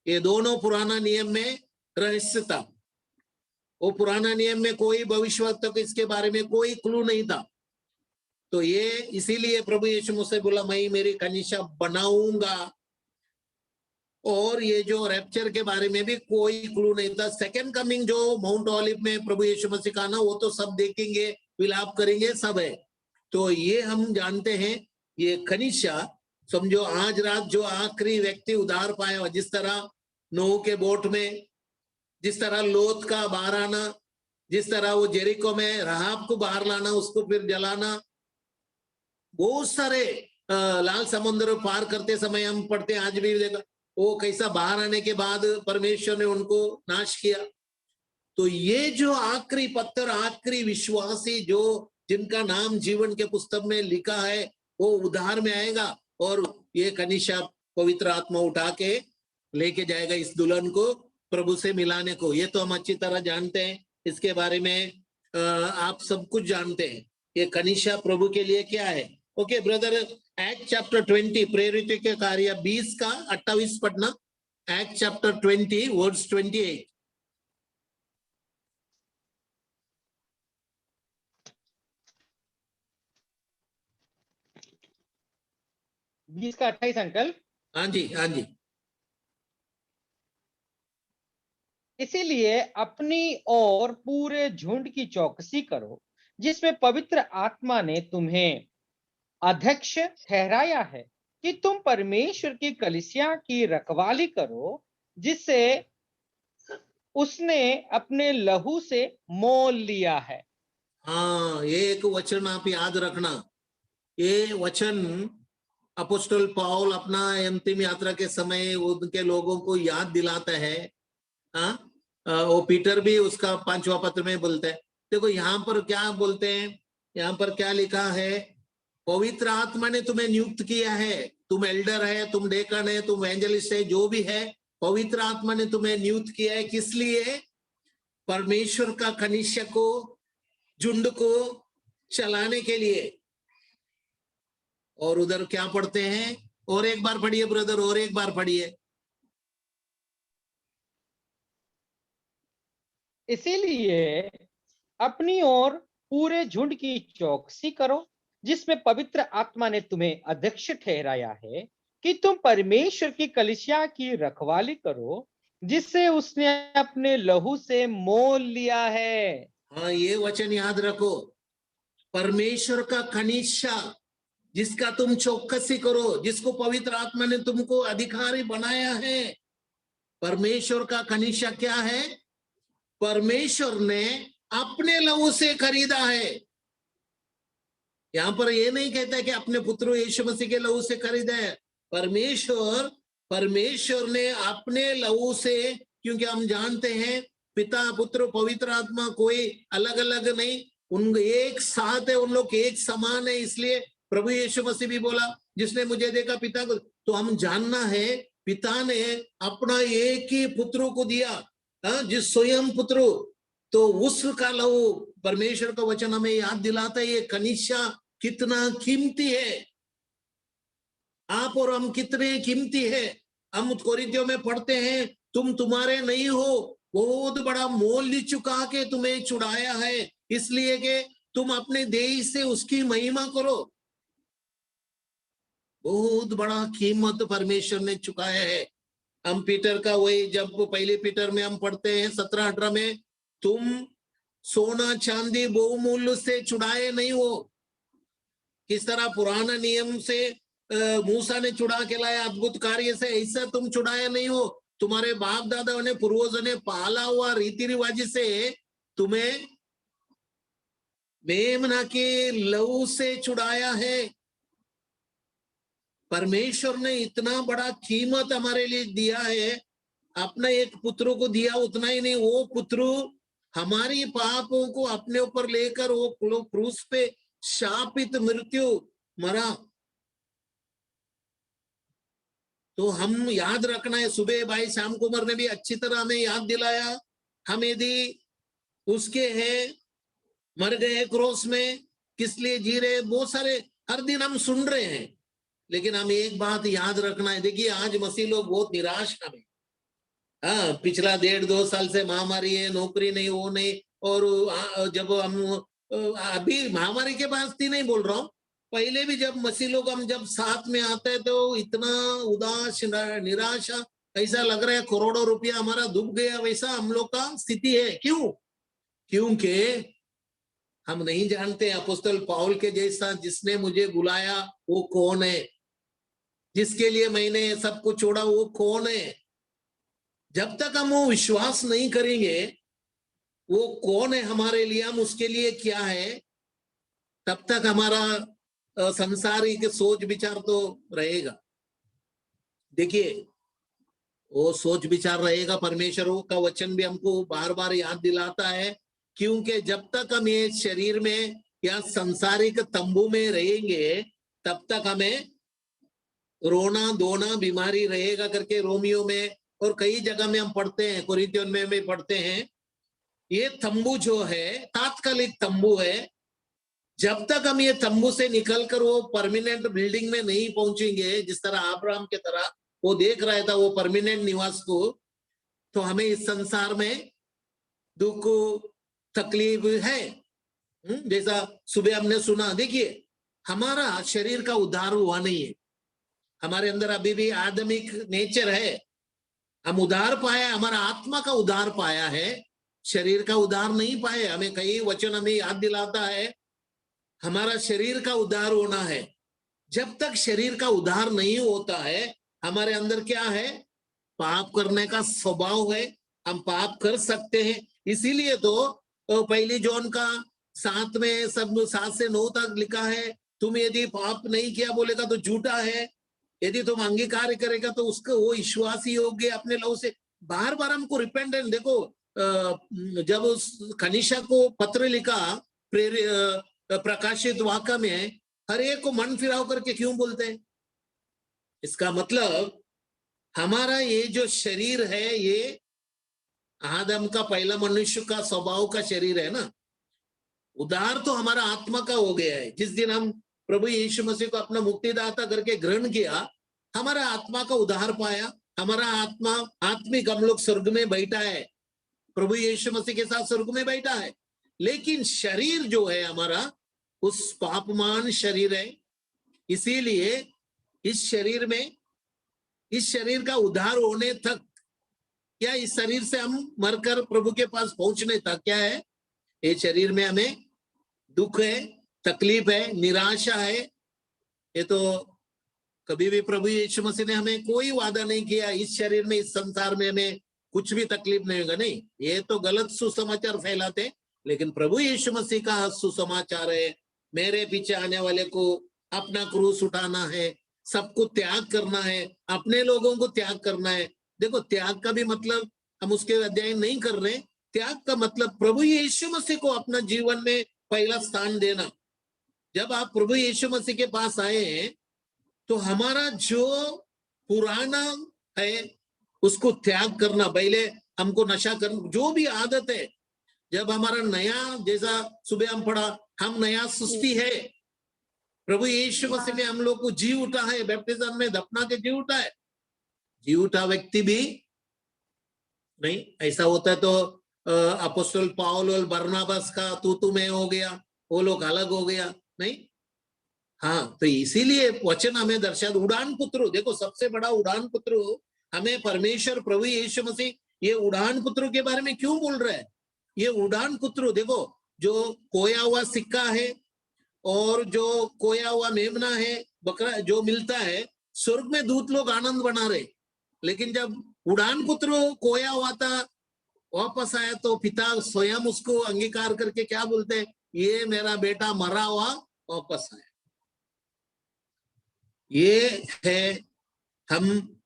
ये दोनों पुराना नियम में रहस्य था। वो पुराना नियम में कोई भविष्यवक्ता को इसके बारे में कोई क्लू नहीं था। तो ये इसीलिए प्रभु यीशु मुझसे बोला, मैं मेरी कनिष्या बनाऊंगा। और ये जो रैप्चर के बारे में भी कोई क्लू नहीं था। सेकंड कमिंग जो माउंट ऑलिव में प्रभु यीशु मसीह का ना, वो तो सब देखेंगे, विलाप करेंगे, सब है। तो ये हम जानते हैं, ये कनिष्या समझो आज रात जो आखिरी व्यक्ति उधार पाया, जिस तरह नूह के बोट में, जिस तरह लोत का बाहर आना, जिस तरह वो जेरिको में राहाब को बाहर लाना, उसको फिर जलाना, बहुत सारे लाल समुद्र पार करते समय हम पढ़ते, आज भी देखा वो कैसा बाहर आने के बाद परमेश्वर ने उनको नाश किया। तो ये जो आखिरी पत्थर, आखिरी विश्वासी जो जिनका नाम जीवन के पुस्तक में लिखा है, वो उधार में आएगा, और ये कनिष्या पवित्र आत्मा उठा के लेके जाएगा इस दुल्हन को प्रभु से मिलाने को। ये तो हम अच्छी तरह जानते हैं, इसके बारे में आप सब कुछ जानते हैं। ये कनिष्या प्रभु के लिए क्या है। ओके ब्रदर, एक्ट चैप्टर 20 प्रेरित के कार्य 20 का 28 पढ़ना। Act chapter 20 verse 28। 20 का 28 अंकल। हाँ जी, हाँ जी। इसीलिए अपनी और पूरे झुंड की चौकसी करो, जिसमें पवित्र आत्मा ने तुम्हें अध्यक्ष ठहराया है, कि तुम परमेश्वर की कलीसिया की रखवाली करो, जिससे उसने अपने लहू से मोल लिया है। हाँ, ये एक वचन आप याद रखना। ये वचन अपोस्टल पौल अपना अंतिम यात्रा के समय उनके लोगों को याद दिलाता है। हाँ, वो पीटर भी उसका 5वां पत्र में बोलता है। देखो यहाँ पर क्या बोलते हैं, यहाँ पर क्या लिखा है, पवित्र आत्मा ने तुम्हें नियुक्त किया है। तुम एल्डर है, तुम डेकन है, तुम एवेंजलिस्ट है, जो भी है, पवित्र आत्मा ने तुम्हें नियुक्त किया है। किस लिए? परमेश्वर का कनिष्य को, झुंड को चलाने के लिए। और उधर क्या पढ़ते हैं? और एक बार पढ़िए ब्रदर, और एक बार पढ़िए। इसीलिए अपनी और पूरे झुंड की चौकसी करो, जिसमें पवित्र आत्मा ने तुम्हें अध्यक्ष ठहराया है, कि तुम परमेश्वर की कलीसिया की रखवाली करो, जिससे उसने अपने लहू से मोल लिया है। हाँ, ये वचन याद रखो। परमेश्वर का कनिष्य जिसका तुम चौकसी करो, जिसको पवित्र आत्मा ने तुमको अधिकारी बनाया है। परमेश्वर का कनिष्य क्या है? परमेश्वर ने अपने लहू से खरीदा है। यहां पर ये नहीं कहता कि अपने पुत्र यीशु मसीह के लहू से खरीदा है। परमेश्वर ने अपने लहू से, क्योंकि हम जानते हैं पिता पुत्र पवित्र आत्मा कोई अलग अलग नहीं, उन एक साथ है, उन लोग एक समान है। इसलिए प्रभु यीशु मसीह भी बोला, जिसने मुझे देखा पिता को। तो हम जानना है पिता ने अपना एक ही पुत्र को दिया, जिस स्वयं पुत्र, तो उसका लहू, परमेश्वर का वचन हमें याद दिलाता है ये कनिष्या कितना कीमती है। आप और हम कितने कीमती है। हम कोरिन्थियों में पढ़ते हैं, तुम तुम्हारे नहीं हो, बहुत बड़ा मोल चुका के तुम्हें छुड़ाया है, इसलिए कि तुम अपने देह से उसकी महिमा करो। बहुत बड़ा कीमत परमेश्वर ने चुकाया है। हम पीटर का वही, जब पहले पीटर में हम पढ़ते हैं 17-18 में, तुम सोना चांदी बहुमूल्य से छुड़ाए नहीं हो। किस तरह पुराना नियम से मूसा ने छुड़ा के लाया अद्भुत कार्य से, ऐसा तुम छुड़ाया नहीं हो। तुम्हारे बाप दादा ने, पूर्वजों ने पाला हुआ रीति रिवाज से तुम्हें मेमना के लहू से छुड़ाया है। परमेश्वर ने इतना बड़ा कीमत हमारे लिए दिया है, अपना एक पुत्र को दिया। उतना ही नहीं, वो पुत्र हमारी पापों को अपने ऊपर लेकर वो क्रूस पे शापित मृत्यु मरा। तो हम याद रखना है। सुबह भाई श्याम कुमार ने भी अच्छी तरह हमें याद दिलाया, हम यदि उसके हैं, मर गए क्रोस में, किस लिए जी रहे, बहुत सारे हर दिन हम सुन रहे हैं। लेकिन हम एक बात याद रखना है। देखिए आज मसीह लोग बहुत निराश हमें, हाँ, पिछला 1.5-2 साल से महामारी है, नौकरी नहीं, वो नहीं। और जब हम अभी महामारी के बाद ही नहीं बोल रहा हूं, पहले भी जब मसीह लोग हम जब साथ में आते हैं तो इतना उदास निराशा, ऐसा लग रहा है करोड़ों रुपया हमारा डूब गया, वैसा हम लोग का स्थिति है। क्यों? क्योंकि हम नहीं जानते अपोस्तल पौल के जैसा जिसने मुझे बुलाया वो कौन है, जिसके लिए मैंने सब कुछ छोड़ा वो कौन है। जब तक हम वो विश्वास नहीं करेंगे वो कौन है हमारे लिए, हम उसके लिए क्या है, तब तक हमारा संसारिक सोच विचार तो रहेगा। देखिए वो सोच विचार रहेगा। परमेश्वर का वचन भी हमको बार बार याद दिलाता है, क्योंकि जब तक हम ये शरीर में या संसारिक तंबू में रहेंगे तब तक हमें रोना धोना बीमारी रहेगा करके रोमियो में और कई जगह में हम पढ़ते हैं, कोरिन्थियों में भी पढ़ते हैं। ये तंबू जो है तात्कालिक तंबू है। जब तक हम ये तंबू से निकलकर वो परमानेंट बिल्डिंग में नहीं पहुंचेंगे, जिस तरह अब्राहम के तरह वो देख रहा था वो परमानेंट निवास को, तो हमें इस संसार में दुख तकलीफ है। जैसा सुबह हमने सुना, देखिए हमारा शरीर का उद्धार हुआ नहीं है, हमारे अंदर अभी भी आदमिक नेचर है। हम उद्धार पाया, हमारा आत्मा का उद्धार पाया है, शरीर का उद्धार नहीं पाए। हमें कई वचन हमें याद दिलाता है हमारा शरीर का उद्धार होना है। जब तक शरीर का उद्धार नहीं होता है, हमारे अंदर क्या है? पाप करने का स्वभाव है। हम पाप कर सकते हैं। इसीलिए तो पहली जॉन का 7 में सब 7 से 9 तक लिखा है, तुम यदि पाप नहीं किया बोलेगा तो झूठा है, यदि तुम अंगीकार करेगा तो उसका वो विश्वासी योग्य अपने लहू से। बार बार हमको रिपेंडेंट देखो, जब उस कनिष्का को पत्र लिखा प्रकाशित वाक्य में, हर एक को मन फिराव करके क्यों बोलते हैं? इसका मतलब हमारा ये जो शरीर है, ये आदम का पहला मनुष्य का स्वभाव का शरीर है ना। उद्धार तो हमारा आत्मा का हो गया है। जिस दिन हम प्रभु यीशु मसीह को अपना मुक्तिदाता करके ग्रहण किया, हमारा आत्मा का उद्धार पाया। हमारा आत्मा आत्मिक, हम लोग स्वर्ग में बैठा है, प्रभु यीशु मसीह के साथ स्वर्ग में बैठा है। लेकिन शरीर जो है हमारा, उस पापमान शरीर है। इसीलिए इस शरीर में, इस शरीर का उद्धार होने तक, या इस शरीर से हम मरकर प्रभु के पास पहुंचने तक क्या है? ये शरीर में हमें दुख है, तकलीफ है, निराशा है। ये तो कभी भी प्रभु यीशु मसीह ने हमें कोई वादा नहीं किया इस शरीर में, इस संसार में हमें कुछ भी तकलीफ नहीं होगा। नहीं, ये तो गलत सुसमाचार फैलाते। लेकिन प्रभु यीशु मसीह का सुसमाचार है, मेरे पीछे आने वाले को अपना क्रूस उठाना है, सबको त्याग करना है, अपने लोगों को त्याग करना है। देखो, त्याग का भी मतलब हम उसके अध्ययन नहीं कर रहे। त्याग का मतलब प्रभु यीशु मसीह को अपना जीवन में पहला स्थान देना। जब आप प्रभु यीशु मसीह के पास आए हैं, तो हमारा जो पुराना है उसको त्याग करना। पहले हमको नशा करना, जो भी आदत है, जब हमारा नया, जैसा सुबह हम पढ़ा, हम नया सृष्टि है। प्रभु यीशु मसीह ने हम लोग को जी उठा है, बैप्टिज्म में दफना के जी उठा है। जी उठा व्यक्ति भी नहीं, ऐसा होता है तो अपोस्टल पाउल और बरनबास का तू में हो गया, वो लोग अलग हो गया। नहीं, हाँ, तो इसीलिए वचन हमें दर्शा, उड़ान पुत्र, देखो सबसे बड़ा उड़ान पुत्र हमें परमेश्वर प्रभु यीशु मसीह ये उड़ान पुत्र के बारे में क्यों बोल रहा है? ये उड़ान पुत्र, देखो, जो खोया हुआ सिक्का है और जो खोया हुआ मेमना है, बकरा जो मिलता है, स्वर्ग में दूत लोग आनंद बना रहे। लेकिन जब उड़ान पुत्र खोया हुआ था, वापस आया, तो पिता स्वयं उसको अंगीकार करके क्या बोलते हैं? ये मेरा बेटा मरा हुआ वापस आया। ये है, हम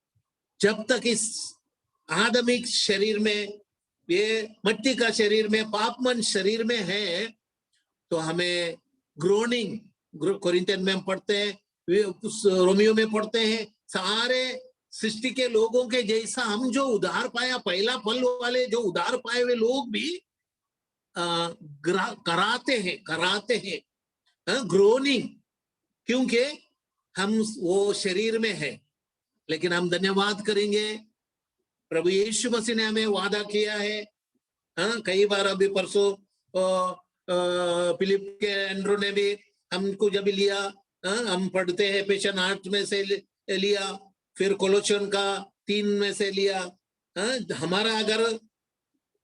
जब तक इस आदमिक शरीर में, ये मट्टी का शरीर में, पापमन शरीर में है, तो हमें ग्रोनिंग, कोरिन्थियन में हम पढ़ते हैं, रोमियो में पढ़ते हैं, सारे सृष्टि के लोगों के जैसा हम जो उद्धार पाया, पहला फल वाले जो उद्धार पाए हुए लोग भी कराते हैं ग्रोनिंग, क्योंकि हम वो शरीर में है। लेकिन हम धन्यवाद करेंगे, प्रभु यीशु मसीह ने हमें वादा किया है। कई बार अभी परसों फिलिप के एंड्रो ने भी हमको जब लिया, हम पढ़ते हैं एफेसियन 8 में से लिया, फिर कोलोसियन का 3 में से लिया। हमारा अगर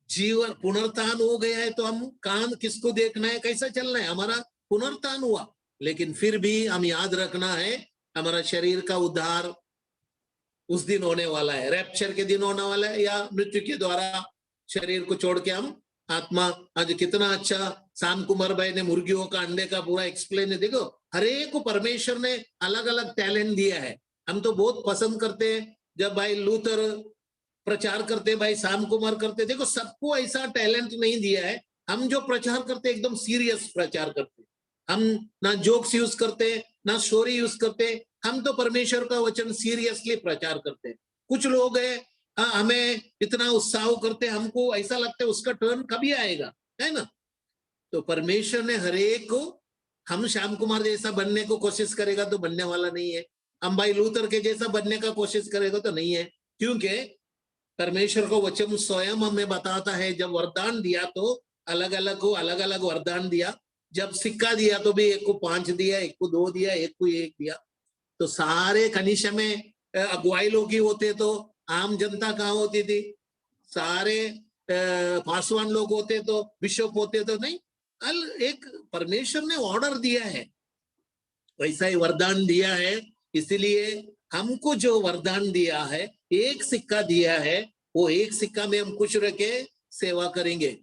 जीवन पुनरुत्थान हो गया है तो हम कान किसको देखना है, कैसा चलना है? हमारा पुनरुत्थान हुआ, लेकिन फिर भी हम याद रखना है हमारा शरीर का उद्धार उस दिन होने वाला है, रैप्चर के दिन होने वाला है, या मृत्यु के द्वारा शरीर को छोड़ के हम आत्मा। आज कितना अच्छा शाम कुमार भाई ने मुर्गियों का अंडे का पूरा एक्सप्लेन है। देखो, हर एक को परमेश्वर ने अलग अलग टैलेंट दिया है। हम तो बहुत पसंद करते हैं जब भाई लूथर प्रचार करते, भाई शाम कुमार करते। देखो, सबको ऐसा टैलेंट नहीं दिया है। हम जो प्रचार करते एकदम सीरियस प्रचार करते, हम ना जोक्स यूज करते, ना स्टोरी यूज करते। हम तो परमेश्वर का वचन सीरियसली प्रचार करते हैं। कुछ लोग हैं, हमें इतना उत्साह करते, हमको ऐसा लगता है उसका टर्न कभी आएगा, है ना? तो परमेश्वर ने हर एक को, हम श्याम कुमार जैसा बनने को कोशिश करेगा तो बनने वाला नहीं है, हम भाई लूथर के जैसा बनने का कोशिश करेगा तो नहीं है। क्योंकि परमेश्वर को वचन स्वयं हमें बताता है, जब वरदान दिया तो अलग अलग को अलग अलग वरदान दिया। जब सिक्का दिया तो भी एक को 5 दिया, एक को 2 दिया, एक को 1 दिया। तो सारे कनिष्ठ में अगुवाई लोग ही होते, तो आम जनता कहाँ होती थी? सारे पासवान लोग होते तो बिशप होते तो नहीं। एक परमेश्वर ने ऑर्डर दिया है, वैसा ही वरदान दिया है। इसलिए हमको जो वरदान दिया है, एक सिक्का दिया है, वो एक सिक्का में हम खुश रह के सेवा करेंगे।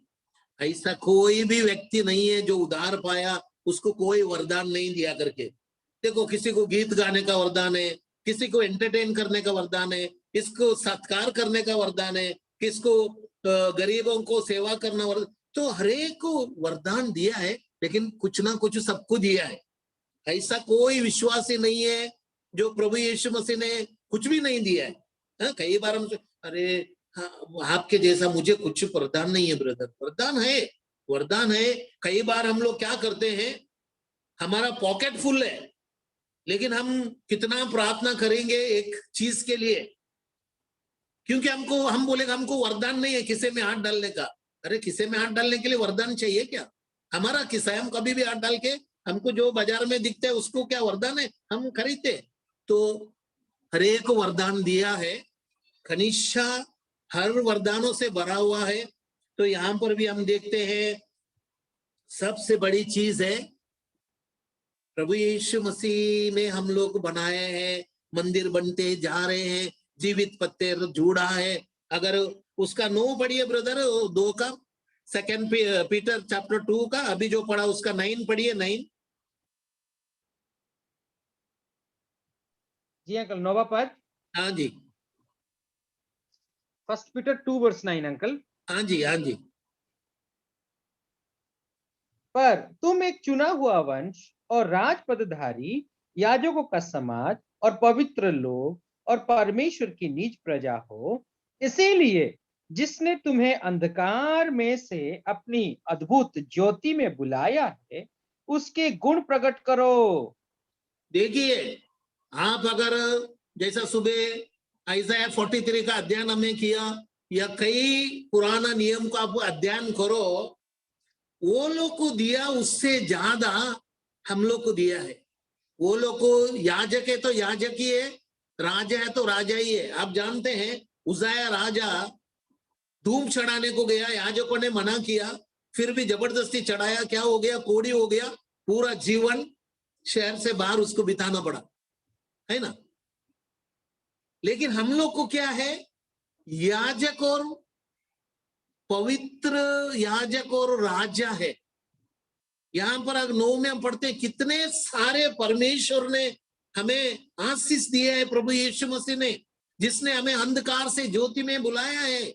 ऐसा कोई भी व्यक्ति नहीं है जो उधार पाया उसको कोई वरदान नहीं दिया करके। देखो, किसी को गीत गाने का वरदान है, किसी को एंटरटेन करने का वरदान है, किसको सत्कार करने का वरदान है, किसको गरीबों को सेवा करना वरदान। तो हरेक को वरदान दिया है, लेकिन कुछ ना कुछ सबको दिया है। ऐसा कोई विश्वासी नहीं है जो प्रभु यीशु मसीह ने कुछ भी नहीं दिया है। कई बार हम अरे हाँ, आपके जैसा मुझे कुछ वरदान नहीं है ब्रदर। वरदान है, वरदान है। कई बार हम लोग क्या करते हैं, हमारा पॉकेट फुल है, लेकिन हम कितना प्रार्थना करेंगे एक चीज के लिए, क्योंकि हम बोलेंगे हमको वरदान नहीं है किसे में हाथ डालने का। अरे किसे में हाथ डालने के लिए वरदान चाहिए क्या? हमारा किस्सा है, हम कभी भी हाथ डाल के हमको जो बाजार में दिखता है उसको क्या वरदान है, हम खरीदते। तो हरेक को वरदान दिया है। कनिष्ठा हर वरदानों से भरा हुआ है। तो यहाँ पर भी हम देखते हैं सबसे बड़ी चीज है प्रभु यीशु मसीह में हम लोग बनाए हैं, मंदिर बनते जा रहे हैं, जीवित पत्थर जुड़ा है। अगर उसका 9 पढ़िए ब्रदर, 2 का 2 पीटर चैप्टर 2 का, अभी जो पढ़ा उसका 9 पढ़िए। 9 जी अंकल, 9वां पद। हाँ जी, 1 पीटर 2:9 अंकल। हाँ जी, हाँ जी। पर तुम एक चुना हुआ वंश और राजपदधारी, याजकों का समाज और पवित्र लोग और परमेश्वर की निज प्रजा हो, इसीलिए जिसने तुम्हें अंधकार में से अपनी अद्भुत ज्योति में बुलाया है, उसके गुण प्रकट करो। देखिए, आप अगर जैसा सुबह आइज़ाया 43 का अध्ययन हमने किया, या कई पुराना नियम को आप अध्ययन करो, वो लोग को दिया उससे ज्यादा हम लोग को दिया है। वो लोग को याजक है तो याजक ही है, राजा है तो राजा ही है। आप जानते हैं उज़ाया राजा धूम चढ़ाने को गया, याजकों ने मना किया, फिर भी जबरदस्ती चढ़ाया। क्या हो गया? कोड़ी हो गया। पूरा जीवन शहर से बाहर उसको बिताना पड़ा, है ना। लेकिन हम लोग को क्या है, याजक और पवित्र याजक और राजा है। यहां पर अगर 9 में हम पढ़ते हैं कितने सारे परमेश्वर ने हमें आशीष दिए है, प्रभु यीशु मसीह ने, जिसने हमें अंधकार से ज्योति में बुलाया है।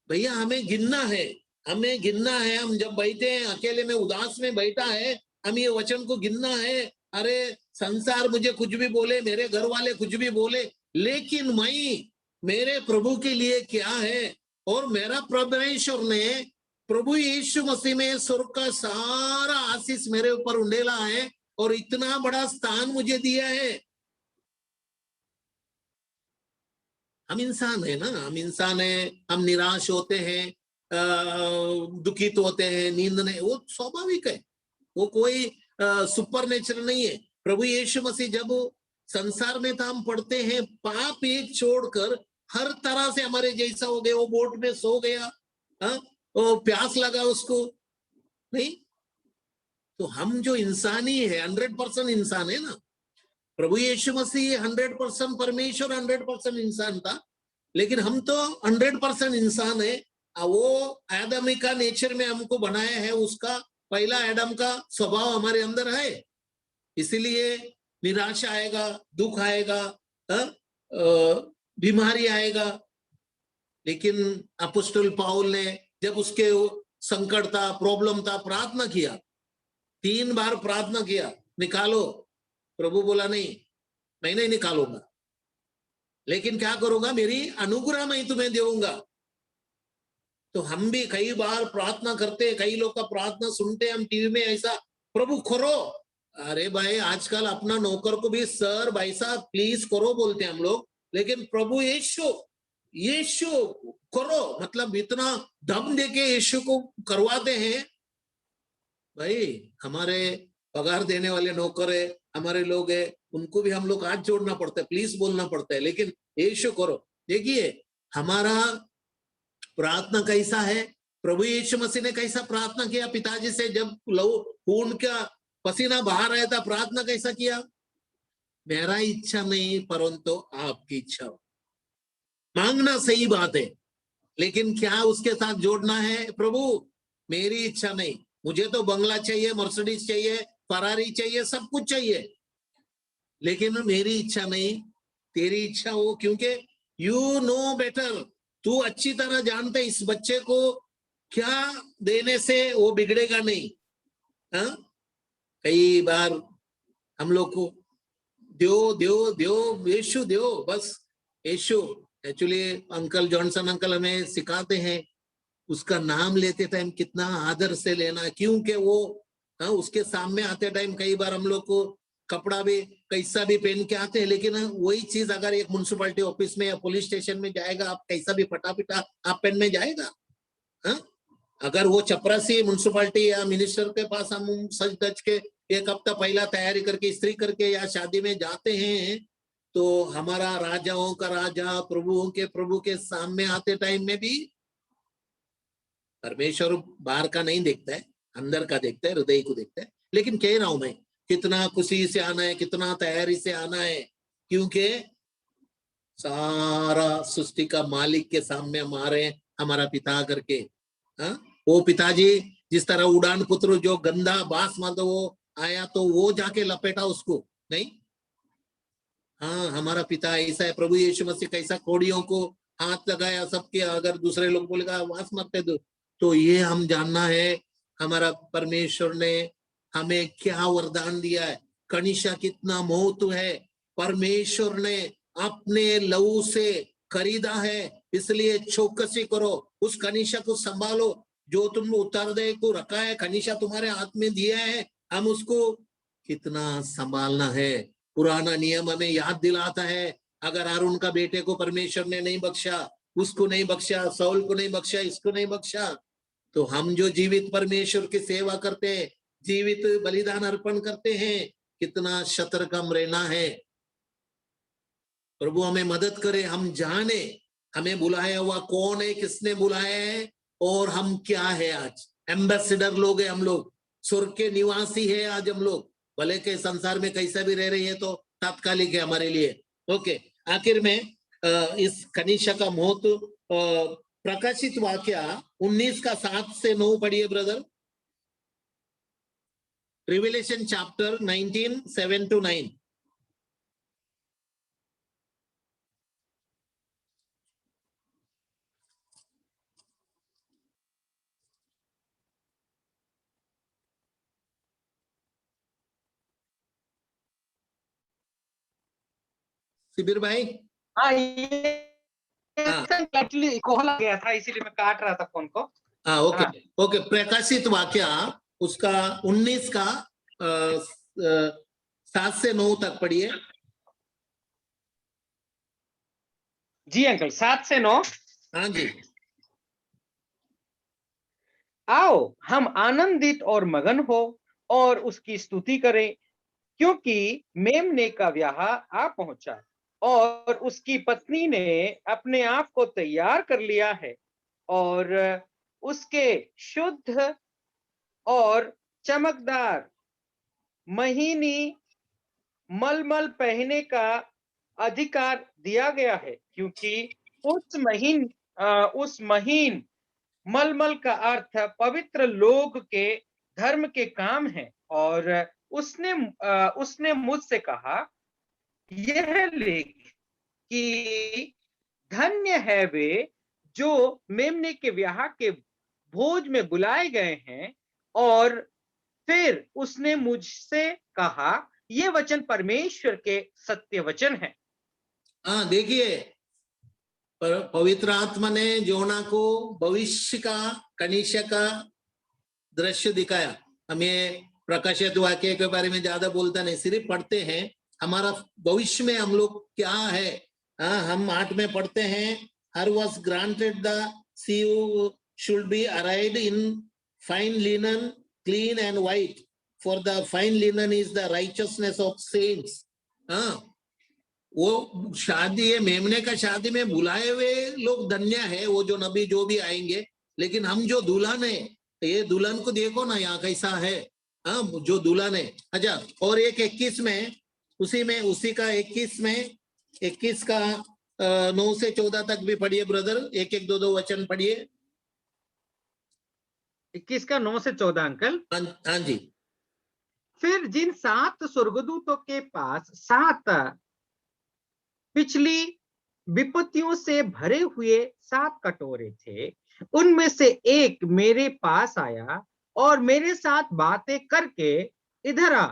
भैया हमें गिनना है, हमें गिनना है। हम जब बैठे हैं अकेले में, उदास में बैठा है, हम ये वचन को गिनना है। अरे संसार मुझे कुछ भी बोले, मेरे घर वाले कुछ भी बोले, लेकिन मैं मेरे प्रभु के लिए क्या है, और मेरा परमेश्वर ने प्रभु यीशु मसीह में स्वर्ग का सारा आशीष मेरे ऊपर उंडेला है, और इतना बड़ा स्थान मुझे दिया है। हम इंसान है ना, हम इंसान है, हम निराश होते हैं, दुखित होते हैं, नींद नहीं, वो स्वाभाविक है, वो कोई सुपर नेचर नहीं है। प्रभु यीशु मसीह जब संसार में था, हम पढ़ते हैं पाप एक छोड़कर हर तरह से हमारे जैसा हो गया। वो बोट में सो गया, वो प्यास लगा उसको, नहीं। तो हम जो इंसानी है 100% इंसान है ना। प्रभु यीशु मसीह 100% परमेश्वर, 100% इंसान था, लेकिन हम तो 100% इंसान है। वो आदमी का नेचर में हमको बनाया है, उसका पहला एडम का स्वभाव हमारे अंदर है। इसीलिए निराशा आएगा, दुख आएगा, बीमारी आएगा। लेकिन अपोस्टल पौल ने जब उसके संकट था, प्रॉब्लम था, प्रार्थना किया, 3 बार प्रार्थना किया, निकालो। प्रभु बोला नहीं, मैं नहीं निकालूंगा, लेकिन क्या करूंगा, मेरी अनुग्रह मैं तुम्हें देऊंगा। तो हम भी कई बार प्रार्थना करते हैं, कई लोग का प्रार्थना सुनते हैं हम टीवी में, ऐसा प्रभु करो। अरे भाई, आजकल अपना नौकर को भी सर भाई साहब प्लीज करो बोलते हैं हम लोग, लेकिन प्रभु यीशु यीशु करो, मतलब इतना दम देके यीशु को करवाते हैं। भाई हमारे पगार देने वाले नौकर है, हमारे लोग है, उनको भी हम लोग हाथ जोड़ना पड़ता है, प्लीज बोलना पड़ता है, लेकिन यीशु करो। देखिए हमारा प्रार्थना कैसा है, प्रभु यीशु मसीह ने कैसा प्रार्थना किया पिताजी से, जब लहू खून का पसीना बहा रहा था, प्रार्थना कैसा किया, मेरा इच्छा नहीं परंतु आपकी इच्छा हो। मांगना सही बात है, लेकिन क्या उसके साथ जोड़ना है, प्रभु मेरी इच्छा नहीं, मुझे तो बंगला चाहिए, मर्सिडीज चाहिए, फरारी चाहिए, सब कुछ चाहिए, लेकिन मेरी इच्छा नहीं, तेरी इच्छा हो, क्योंकि यू नो बेटर, तू अच्छी तरह जानते इस बच्चे को क्या देने से वो बिगड़ेगा नहीं। हाँ, कई बार हम लोग को दो यीशु दो, बस यीशु। एक्चुअली अंकल जॉनसन अंकल हमें सिखाते हैं उसका नाम लेते टाइम कितना आदर से लेना, क्योंकि वो उसके सामने आते टाइम कई बार हम लोग को कपड़ा भी कैसा भी पहन के आते हैं, लेकिन वही चीज अगर एक म्युनिसिपैलिटी ऑफिस में या पुलिस स्टेशन में जाएगा, आप कैसा भी फटा पिटा आप पहन में जाएगा। हाँ, अगर वो चपरासी म्युनिसिपैलिटी या मिनिस्टर के पास हम सच धज के एक हफ्ता पहला तैयारी करके इस्त्री करके या शादी में जाते हैं, तो हमारा राजाओं का राजा प्रभुओं के प्रभु के सामने आते टाइम में भी परमेश्वर बाहर का नहीं देखता है, अंदर का देखता है, हृदय को देखता है। लेकिन कह रहा हूं मैं, कितना खुशी से आना है, कितना तैयारी से आना है, क्योंकि सारा सृष्टि का मालिक के सामने हम आ रहे हैं, हमारा पिता करके। वो पिताजी जिस तरह उड़ान पुत्र जो गंदा बास मत वो आया तो वो जाके लपेटा उसको नहीं। हाँ, हमारा पिता ऐसा है, प्रभु यीशु मसीह कैसा कोड़ियों को हाथ लगाया सबके, अगर दूसरे लोग बोलेगा वास मत दो, तो ये हम जानना है हमारा परमेश्वर ने हमें क्या वरदान दिया है, कनिशा कितना महत्व है, परमेश्वर ने अपने लहू से खरीदा है, इसलिए चौकसी करो, उस कनिशा को संभालो, जो तुम उत्तरदायी को रखा है, कनिशा तुम्हारे हाथ में दिया है, हम उसको कितना संभालना है। पुराना नियम हमें याद दिलाता है, अगर अरुण का बेटे को परमेश्वर ने नहीं बख्शा, उसको नहीं बख्शा, साउल को नहीं बख्शा, इसको नहीं बख्शा, तो हम जो जीवित परमेश्वर की सेवा करते हैं, जीवित बलिदान अर्पण करते हैं, कितना सतर्क हम रहना है। प्रभु हमें मदद करे, हम जाने हमें बुलाया हुआ कौन है, किसने बुलाया है, और हम क्या है। आज एम्बेसडर लोग हैं हम लोग, स्वर्ग के निवासी है आज हम लोग, भले के संसार में कैसा भी रह रही है तो तात्कालिक है हमारे लिए। ओके, आखिर में इस कनिशा का महत्व, प्रकाशित वाक्य 19 का 7 से 9 पढ़िए ब्रदर। Revelation chapter 19 7 to 9। शिबिर भाई, हाँ, ये कोहला गया था, इसीलिए मैं काट रहा था फोन को। हाँ, ओके ओके। प्रकाशित वाक्य उसका 19 का 7 से 9 तक पढ़िए। जी अंकल, 7 से 9। हाँ जी। आओ हम आनंदित और मगन हो और उसकी स्तुति करें, क्योंकि मेमने का ब्याह आ पहुंचा और उसकी पत्नी ने अपने आप को तैयार कर लिया है, और उसके शुद्ध और चमकदार महीनी मलमल पहनने का अधिकार दिया गया है, क्योंकि उस महीन मलमल का अर्थ पवित्र लोग के धर्म के काम है। और उसने मुझसे कहा, यह लेख कि धन्य है वे जो मेमने के ब्याह के भोज में बुलाए गए हैं। और फिर उसने मुझसे कहा, ये वचन परमेश्वर के सत्य वचन है। हाँ, देखिए पवित्र आत्मा ने जोना को भविष्य का कनिशा का दृश्य दिखाया। हमें प्रकाशित वाक्य के बारे में ज्यादा बोलता नहीं, सिर्फ पढ़ते हैं हमारा भविष्य में हम लोग क्या है। हम 8 में पढ़ते हैं, हर was granted the CEO should be arrayed in fine linen, clean and white, for the fine linen is the righteousness of saints. हाँ, वो शादी है, मेमने का शादी में बुलाए हुए लोग धन्य है, वो जो नबी जो भी आएंगे, लेकिन हम जो दुल्हन है, ये दुल्हन को देखो ना यहाँ कैसा है, हाँ, जो दुल्हन है। अच्छा, और एक 21 में, उसी का 21 में, 21 का 9 से 14 तक भी पढ़िए ब्रदर, एक 2 वचन पढ़िए। 21 का 9 से 14 अंकल। हाँ जी। फिर जिन 7 स्वर्गदूतों के पास 7 पिछली विपत्तियों से भरे हुए 7 कटोरे थे, उनमें से एक मेरे पास आया और मेरे साथ बातें करके, इधर आ,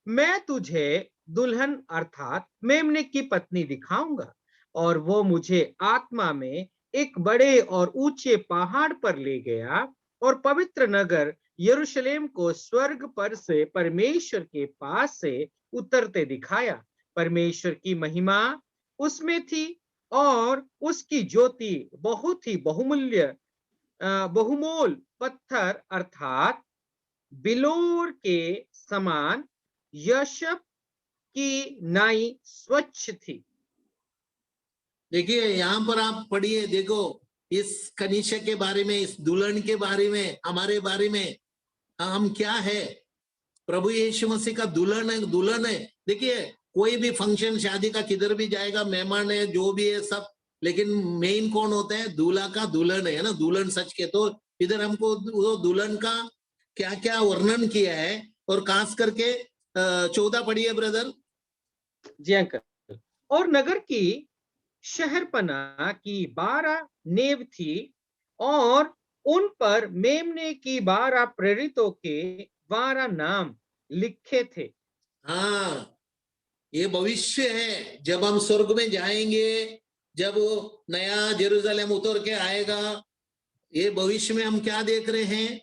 मैं तुझे दुल्हन अर्थात मेमने की पत्नी दिखाऊंगा। और वो मुझे आत्मा में एक बड़े और ऊंचे पहाड़ पर ले गया और पवित्र नगर यरूशलेम को स्वर्ग पर से परमेश्वर के पास से उतरते दिखाया। परमेश्वर की महिमा उसमें थी और उसकी ज्योति बहुत ही बहुमोल पत्थर अर्थात बिलोर के समान यशब की नाई स्वच्छ थी। देखिए यहाँ पर आप पढ़िए, देखो इस कनिष्का के बारे में, इस दुल्हन के बारे में, हमारे बारे में, हम क्या है, प्रभु यीशु मसीह का दुल्हन है। देखिए कोई भी फंक्शन शादी का किधर भी जाएगा, मेहमान है जो भी है सब, लेकिन मेन कौन होता है, दूल्हा का दुल्हन है ना, दुल्हन सच के। तो इधर हमको वो दुल्हन का क्या क्या वर्णन किया है, और खास करके 14 पढ़िए ब्रदर। जी अंकल। और नगर की शहरपना की 12 नेव थी और उन पर मेमने की 12 प्रेरितों के 12 नाम लिखे थे। हाँ, ये भविष्य है, जब हम स्वर्ग में जाएंगे, जब वो नया जेरूसलम उतर के आएगा, ये भविष्य में हम क्या देख रहे हैं।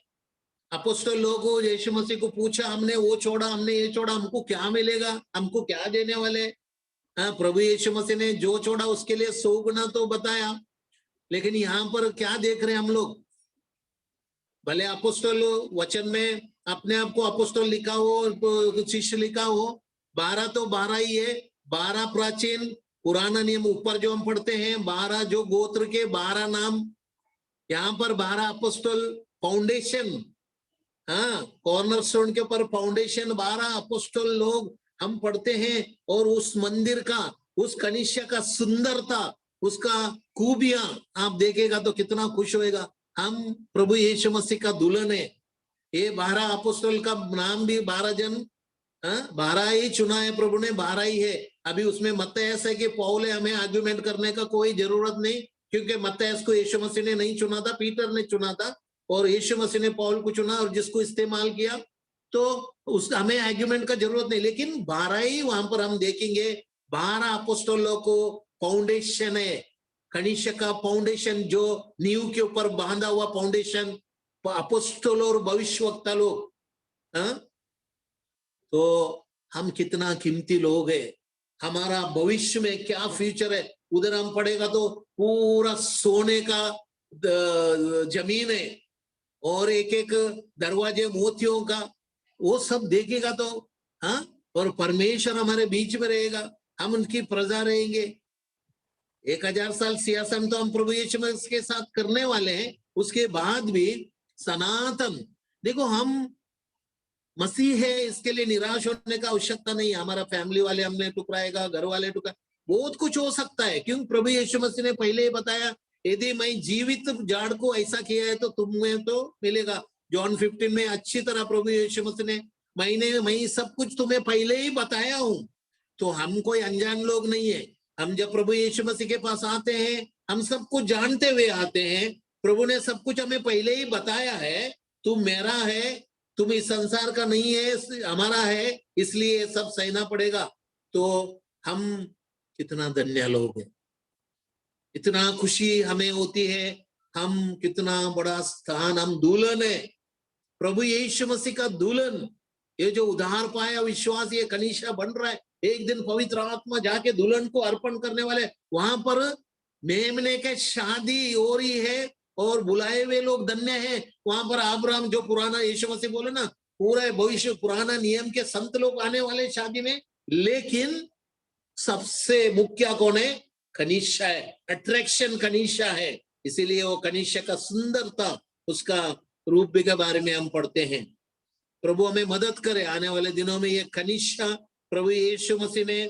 अपोस्तल लोगों यीशु मसीह को पूछा, हमने वो छोड़ा, हमने ये छोड़ा, हमको क्या मिलेगा, हमको क्या देने वाले। हाँ, प्रभु यीशु मसीह ने जो छोड़ा उसके लिए 100 गुना तो बताया, लेकिन यहाँ पर क्या देख रहे हैं हम लोग। भले अपोस्तल वचन में अपने आप को अपोस्तल लिखा हो, शिष्य लिखा हो, 12 तो 12 ही है, 12 प्राचीन पुराना नियम ऊपर जो हम पढ़ते हैं, 12 जो गोत्र के 12 नाम, यहाँ पर 12 अपोस्तल फाउंडेशन, हाँ, कॉर्नरस्टोन के ऊपर फाउंडेशन 12 अपोस्तल लोग हम पढ़ते हैं। और उस मंदिर का, उस कनिष्का का सुंदरता, उसका खूबियां आप देखेगा तो कितना खुश होएगा। हम प्रभु यीशु मसीह का दुल्हन है। ये 12 अपोस्तल का नाम भी 12 जन, 12 ही चुना है प्रभु ने, 12 ही है। अभी उसमें मत्तयास है कि पौल है, हमें आर्गुमेंट करने का कोई जरूरत नहीं, क्योंकि मत्तयास को यीशु मसीह ने नहीं चुना था, पीटर ने चुना था, और यीशु मसीह ने पौल को चुना और जिसको इस्तेमाल किया, तो उस हमें आर्गुमेंट का जरूरत नहीं। लेकिन 12 ही वहां पर हम देखेंगे, 12 अपोस्तलों को फाउंडेशन है, कनिष्का का फाउंडेशन, जो नींव के ऊपर बांधा हुआ फाउंडेशन, अपोस्तल और भविष्यवक्ता लोग। तो हम कितना कीमती लोग हैं, हमारा भविष्य में क्या फ्यूचर है। उधर हम पढ़ेगा तो पूरा सोने का जमीन है, और एक एक दरवाजे मोतियों का, वो सब देखेगा तो, हाँ, और परमेश्वर हमारे बीच में रहेगा, हम उनकी प्रजा रहेंगे। 1000 साल सिंहासन तो हम प्रभु यीशु मसीह के साथ करने वाले हैं, उसके बाद भी सनातन। देखो हम मसीह है, इसके लिए निराश होने का आवश्यकता नहीं है। हमारा फैमिली वाले हमने टुकराएगा, घर वाले टुकरा, बहुत कुछ हो सकता है, क्योंकि प्रभु यीशु मसीह ने पहले ही बताया, यदि मैं जीवित झाड़ को ऐसा किया है तो तुम्हें तो मिलेगा। जॉन 15 में अच्छी तरह प्रभु यीशु मसीह ने, मैं सब कुछ तुम्हें पहले ही बताया हूं। तो हम कोई अनजान लोग नहीं है। हम जब प्रभु यीशु मसीह के पास आते हैं, हम सब कुछ जानते हुए आते हैं। प्रभु ने सब कुछ हमें पहले ही बताया है, तुम मेरा है, तुम इस संसार का नहीं है, हमारा है, इसलिए सब सहना पड़ेगा। तो हम कितना धन्य लोग हैं, इतना खुशी हमें होती है, हम कितना बड़ा स्थान, हम दुल्हन है, प्रभु यीशु मसीह का दुल्हन। ये जो उधार पाया विश्वास, ये कनिष्का बन रहा है, एक दिन पवित्र आत्मा जाके दुल्हन को अर्पण करने वाले, वहां पर मेमने के शादी हो रही है और बुलाए हुए लोग धन्य हैं। वहां पर अब्राहम, जो पुराना यीशु मसीह बोले ना, पूरे भविष्य पुराना नियम के संत लोग आने वाले शादी में, लेकिन सबसे मुख्य कौन है? कनिष्ठा है, अट्रैक्शन कनिष्ठा है। इसीलिए वो कनिष्ठा का सुंदरता, उसका रूप के बारे में हम पढ़ते हैं। प्रभु हमें मदद करे आने वाले दिनों में ये कनिष्ठा। प्रभु यीशु मसीह ने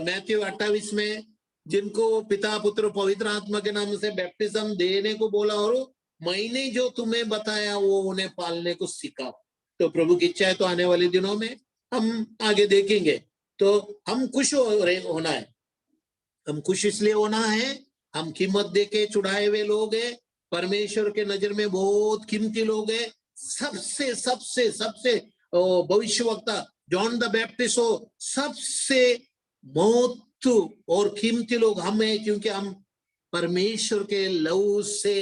मैथ्यू 28 में जिनको पिता पुत्र पवित्र आत्मा के नाम से बैप्टिज्म देने को बोला, और मैंने जो तुम्हें बताया वो उन्हें पालने को सिखाओ। तो प्रभु की इच्छा है तो आने वाले दिनों में हम आगे देखेंगे। तो हम खुश होना है। हम खुश इसलिए होना है, हम कीमत देके चुराए हुए लोग हैं, परमेश्वर के नजर में बहुत कीमती लोग हैं। सबसे सबसे सबसे भविष्यवक्ता जॉन द बैप्टिस्ट हो, सबसे बहुत और कीमती लोग हम हैं, क्योंकि हम परमेश्वर के लहू से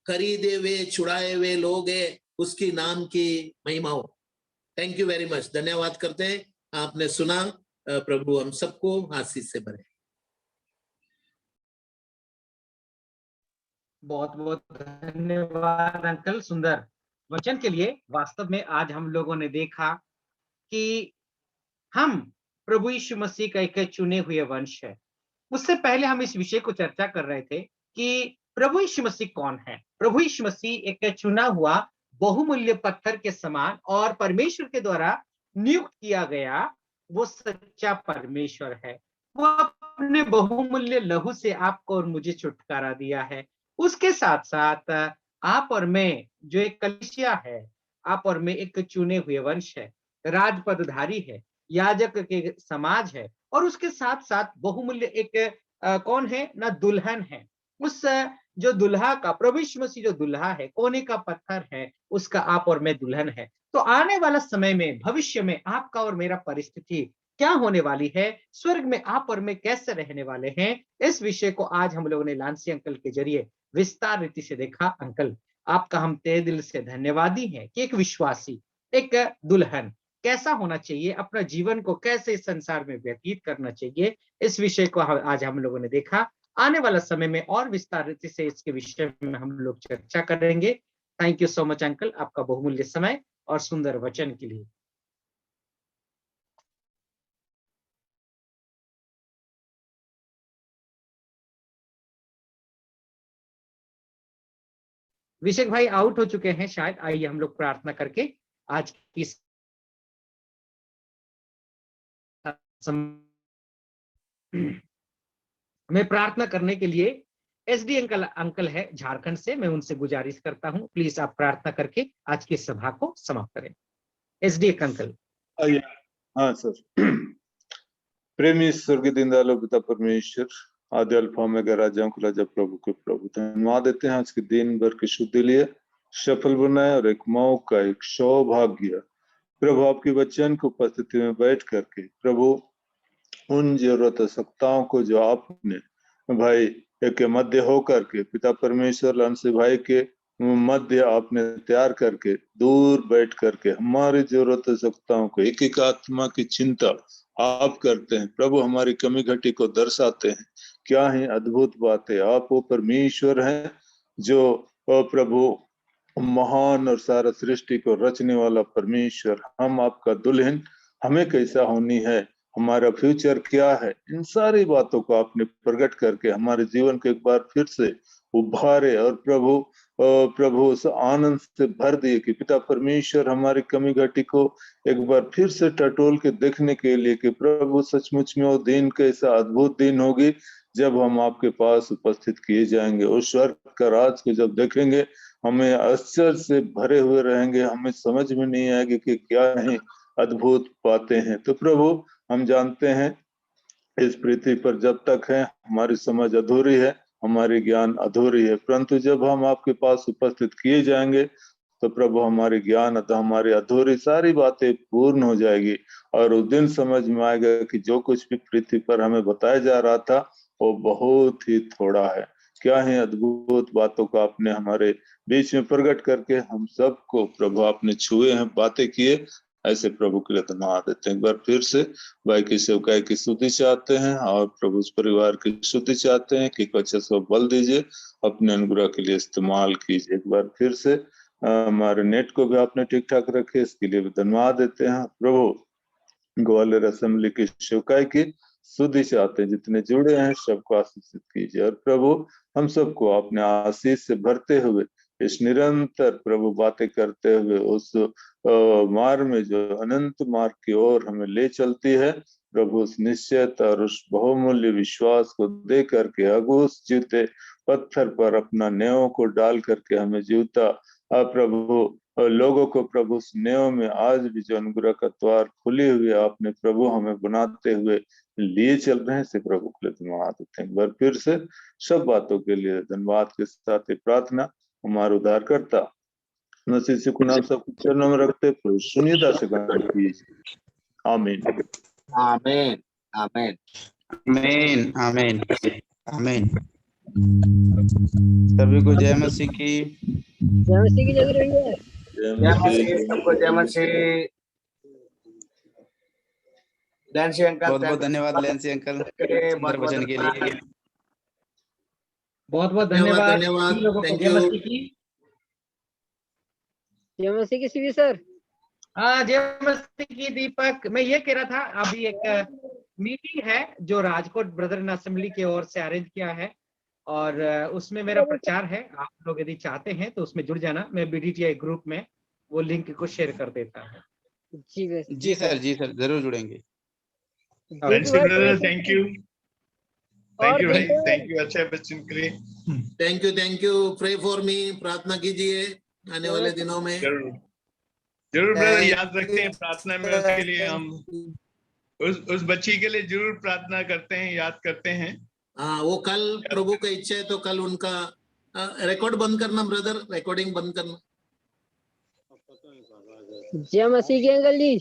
खरीदे हुए छुड़ाए हुए लोग हैं। उसकी नाम की महिमा हो। Thank you very much. धन्यवाद करते हैं, आपने सुना। प्रभु हम सबको आशीष से भरे। बहुत बहुत धन्यवाद अंकल सुंदर वचन के लिए। वास्तव में आज हम लोगों ने देखा कि हम प्रभु यीशु मसीह का एक चुने हुए वंश है। उससे पहले हम इस विषय को चर्चा कर रहे थे कि प्रभु यीशु मसीह कौन है। प्रभु यीशु मसीह एक चुना हुआ बहुमूल्य पत्थर के समान और परमेश्वर के द्वारा नियुक्त किया गया वो सच्चा परमेश्वर है। वो अपने बहुमूल्य लहू से आपको और मुझे छुटकारा दिया है। उसके साथ साथ आप और मैं जो एक कलीसिया है, आप और मैं एक चुने हुए वंश है, राजपदधारी है, याजक के समाज है, और उसके साथ साथ बहुमूल्य एक कौन है ना, दुल्हन है। उस जो दुल्हा का, प्रभु यीशु मसीह जो दुल्हा है, कोने का पत्थर है, उसका आप और मैं दुल्हन है। तो आने वाला समय में, भविष्य में आपका और मेरा परिस्थिति क्या होने वाली है, स्वर्ग में आप और मैं कैसे रहने वाले हैं, इस विषय को आज हम लोगों ने लांसी अंकल के जरिए विस्तार रीति से देखा। अंकल आपका हम तहे दिल से धन्यवादी हैं कि एक विश्वासी, एक दुल्हन कैसा होना चाहिए, अपना जीवन को कैसे इस संसार में व्यतीत करना चाहिए, इस विषय को आज हम लोगों ने देखा। आने वाला समय में और विस्तार रीति से इसके विषय में हम लोग चर्चा करेंगे। Thank you so much uncle, आपका बहुमूल्य समय और सुंदर वचन के लिए। अभिषेक भाई आउट हो चुके हैं शायद। आइए हम लोग प्रार्थना करके आज की मैं प्रार्थना करने के लिए एसडी अंकल है झारखंड से, मैं उनसे गुजारिश करता हूं, प्लीज आप प्रार्थना करके आज की सभा को समाप्त करें। SD uncle. हाँ सर। प्रेमी स्वर्गीय दीनदयालु पिता परमेश्वर, आदि अल्फा ओमेगा राजाओं को राजा प्रभु के प्रभु, धन्यवाद देते हैं आज के दिन भर की शुद्धि लिए, सफल बनाए और एक मौका, एक सौभाग्य प्रभु आपकी वचन की उपस्थिति में बैठ करके प्रभु उन जरूरत आवश्यकताओं को जो आपने भाई एक मध्य होकर के पिता परमेश्वर लांसी भाई के मध्य आपने तैयार करके दूर बैठ करके हमारी जरूरत आवश्यकताओं को एक एक आत्मा की चिंता आप करते हैं प्रभु, हमारी कमी घटी को दर्शाते हैं। क्या ही अद्भुत बात है। आप वो परमेश्वर हैं जो प्रभु महान और सारा सृष्टि को रचने वाला परमेश्वर। हम आपका दुल्हन, हमें कैसा होनी है, हमारा फ्यूचर क्या है, इन सारी बातों को आपने प्रकट करके हमारे जीवन को एक बार फिर से उभारे और प्रभु उस आनंद से भर दिए कि पिता परमेश्वर हमारी कमी घटी को एक बार फिर से टटोल के देखने के लिए कि प्रभु सचमुच में वो दिन कैसा अद्भुत दिन होगी जब हम आपके पास उपस्थित किए जाएंगे। उस स्वर्ग का राज को जब देखेंगे हमें आश्चर्य से भरे हुए रहेंगे, हमें समझ में नहीं आएगी कि क्या ही अद्भुत बातें हैं। तो प्रभु हम जानते हैं इस पृथ्वी पर जब तक है हमारी समझ अधूरी है, हमारी ज्ञान अधूरी है, परंतु जब हम आपके पास उपस्थित किए जाएंगे तो प्रभु हमारी ज्ञान अतः हमारी अधूरी सारी बातें पूर्ण हो जाएगी और उस दिन समझ में आएगा कि जो कुछ भी पृथ्वी पर हमें बताया जा रहा था वो बहुत ही थोड़ा है। क्या ही अद्भुत बातों को आपने हमारे बीच में प्रकट करके हम सबको प्रभु आपने छुए हैं, बातें किए। ऐसे प्रभु के लिए धन्यवाद देते हैं। एक बार फिर से भाई की सेवकाई की स्तुति चाहते हैं और प्रभु उस परिवार की स्तुति चाहते हैं कि अच्छे से बल दीजिए, अपने अनुग्रह के लिए इस्तेमाल कीजिए। एक बार फिर से हमारे नेट को भी आपने ठीक ठाक रखे, इसके लिए भी धन्यवाद देते हैं। प्रभु ग्वालियर असेंबली की शिवकाई की सुधि से आते हैं जितने जुड़े हैं सबको आशीषित कीजिए, और प्रभु हम सबको अपने आशीष से भरते हुए इस निरंतर प्रभु बातें करते हुए उस मार्ग में जो अनंत मार्ग की ओर हमें ले चलती है, प्रभु उस निश्चयता और उस बहुमूल्य विश्वास को दे करके अगुस जीते पत्थर पर अपना नेव को डाल करके हमें जीवता प्रभु लोगों को प्रभु उस नेव में आज भी जो अनुग्रह का द्वार खुली हुई आपने प्रभु हमें बनाते हुए लिए चल रहे हैं, से प्रभु के लिए धन्यवाद देते हैं। एक बार फिर से सब बातों के लिए धन्यवाद के साथ प्रार्थना हमारे उद्धारकर्ता मसीह यीशु के नाम सब चरणों में रखते प्रभु सुनियता से ग्रहण कीजिए। आमीन आमीन आमीन आमीन आमीन आमीन। सभी को जय मसीह की। जय मसीह की लग रही है। जय मसीह, सबको जय मसीह। लैंसी अंकल, बहुत बहुत धन्यवाद लैंसी अंकल सुंदर वचन के लिए। बहुत बहुत धन्यवाद धन्यवाद, सभी लोगों को। thank जय you। मसीह की। जय मसीह की सीवी सर। हाँ, जय मसीह की दीपक। मैं ये कह रहा था, अभी एक मीटिंग है जो राजकोट ब्रदर इन असेंबली की ओर से अरेंज किया है, और उसमें मेरा प्रचार है। आप लोग यदि चाहते हैं तो उसमें जुड़ जाना। मैं BDTI ग्रुप में वो लिंक को शेयर कर देता हूँ। जी सर जरूर जुड़ेंगे। थैंक यू और भाई, थैंक यू अच्छे बच्चों के लिए। Thank you. Pray for me, प्रार्थना कीजिए आने वाले दिनों में। जरूर ब्रदर, याद रखते हैं प्रार्थना में उसके लिए। हम उस बच्ची के लिए जरूर प्रार्थना करते हैं, याद करते हैं। हाँ, वो कल प्रभु का इच्छा है तो कल उनका रिकॉर्ड बंद करना ब्रदर, रिकॉर्डिंग बंद करना। जय मसीह की अंकल जी।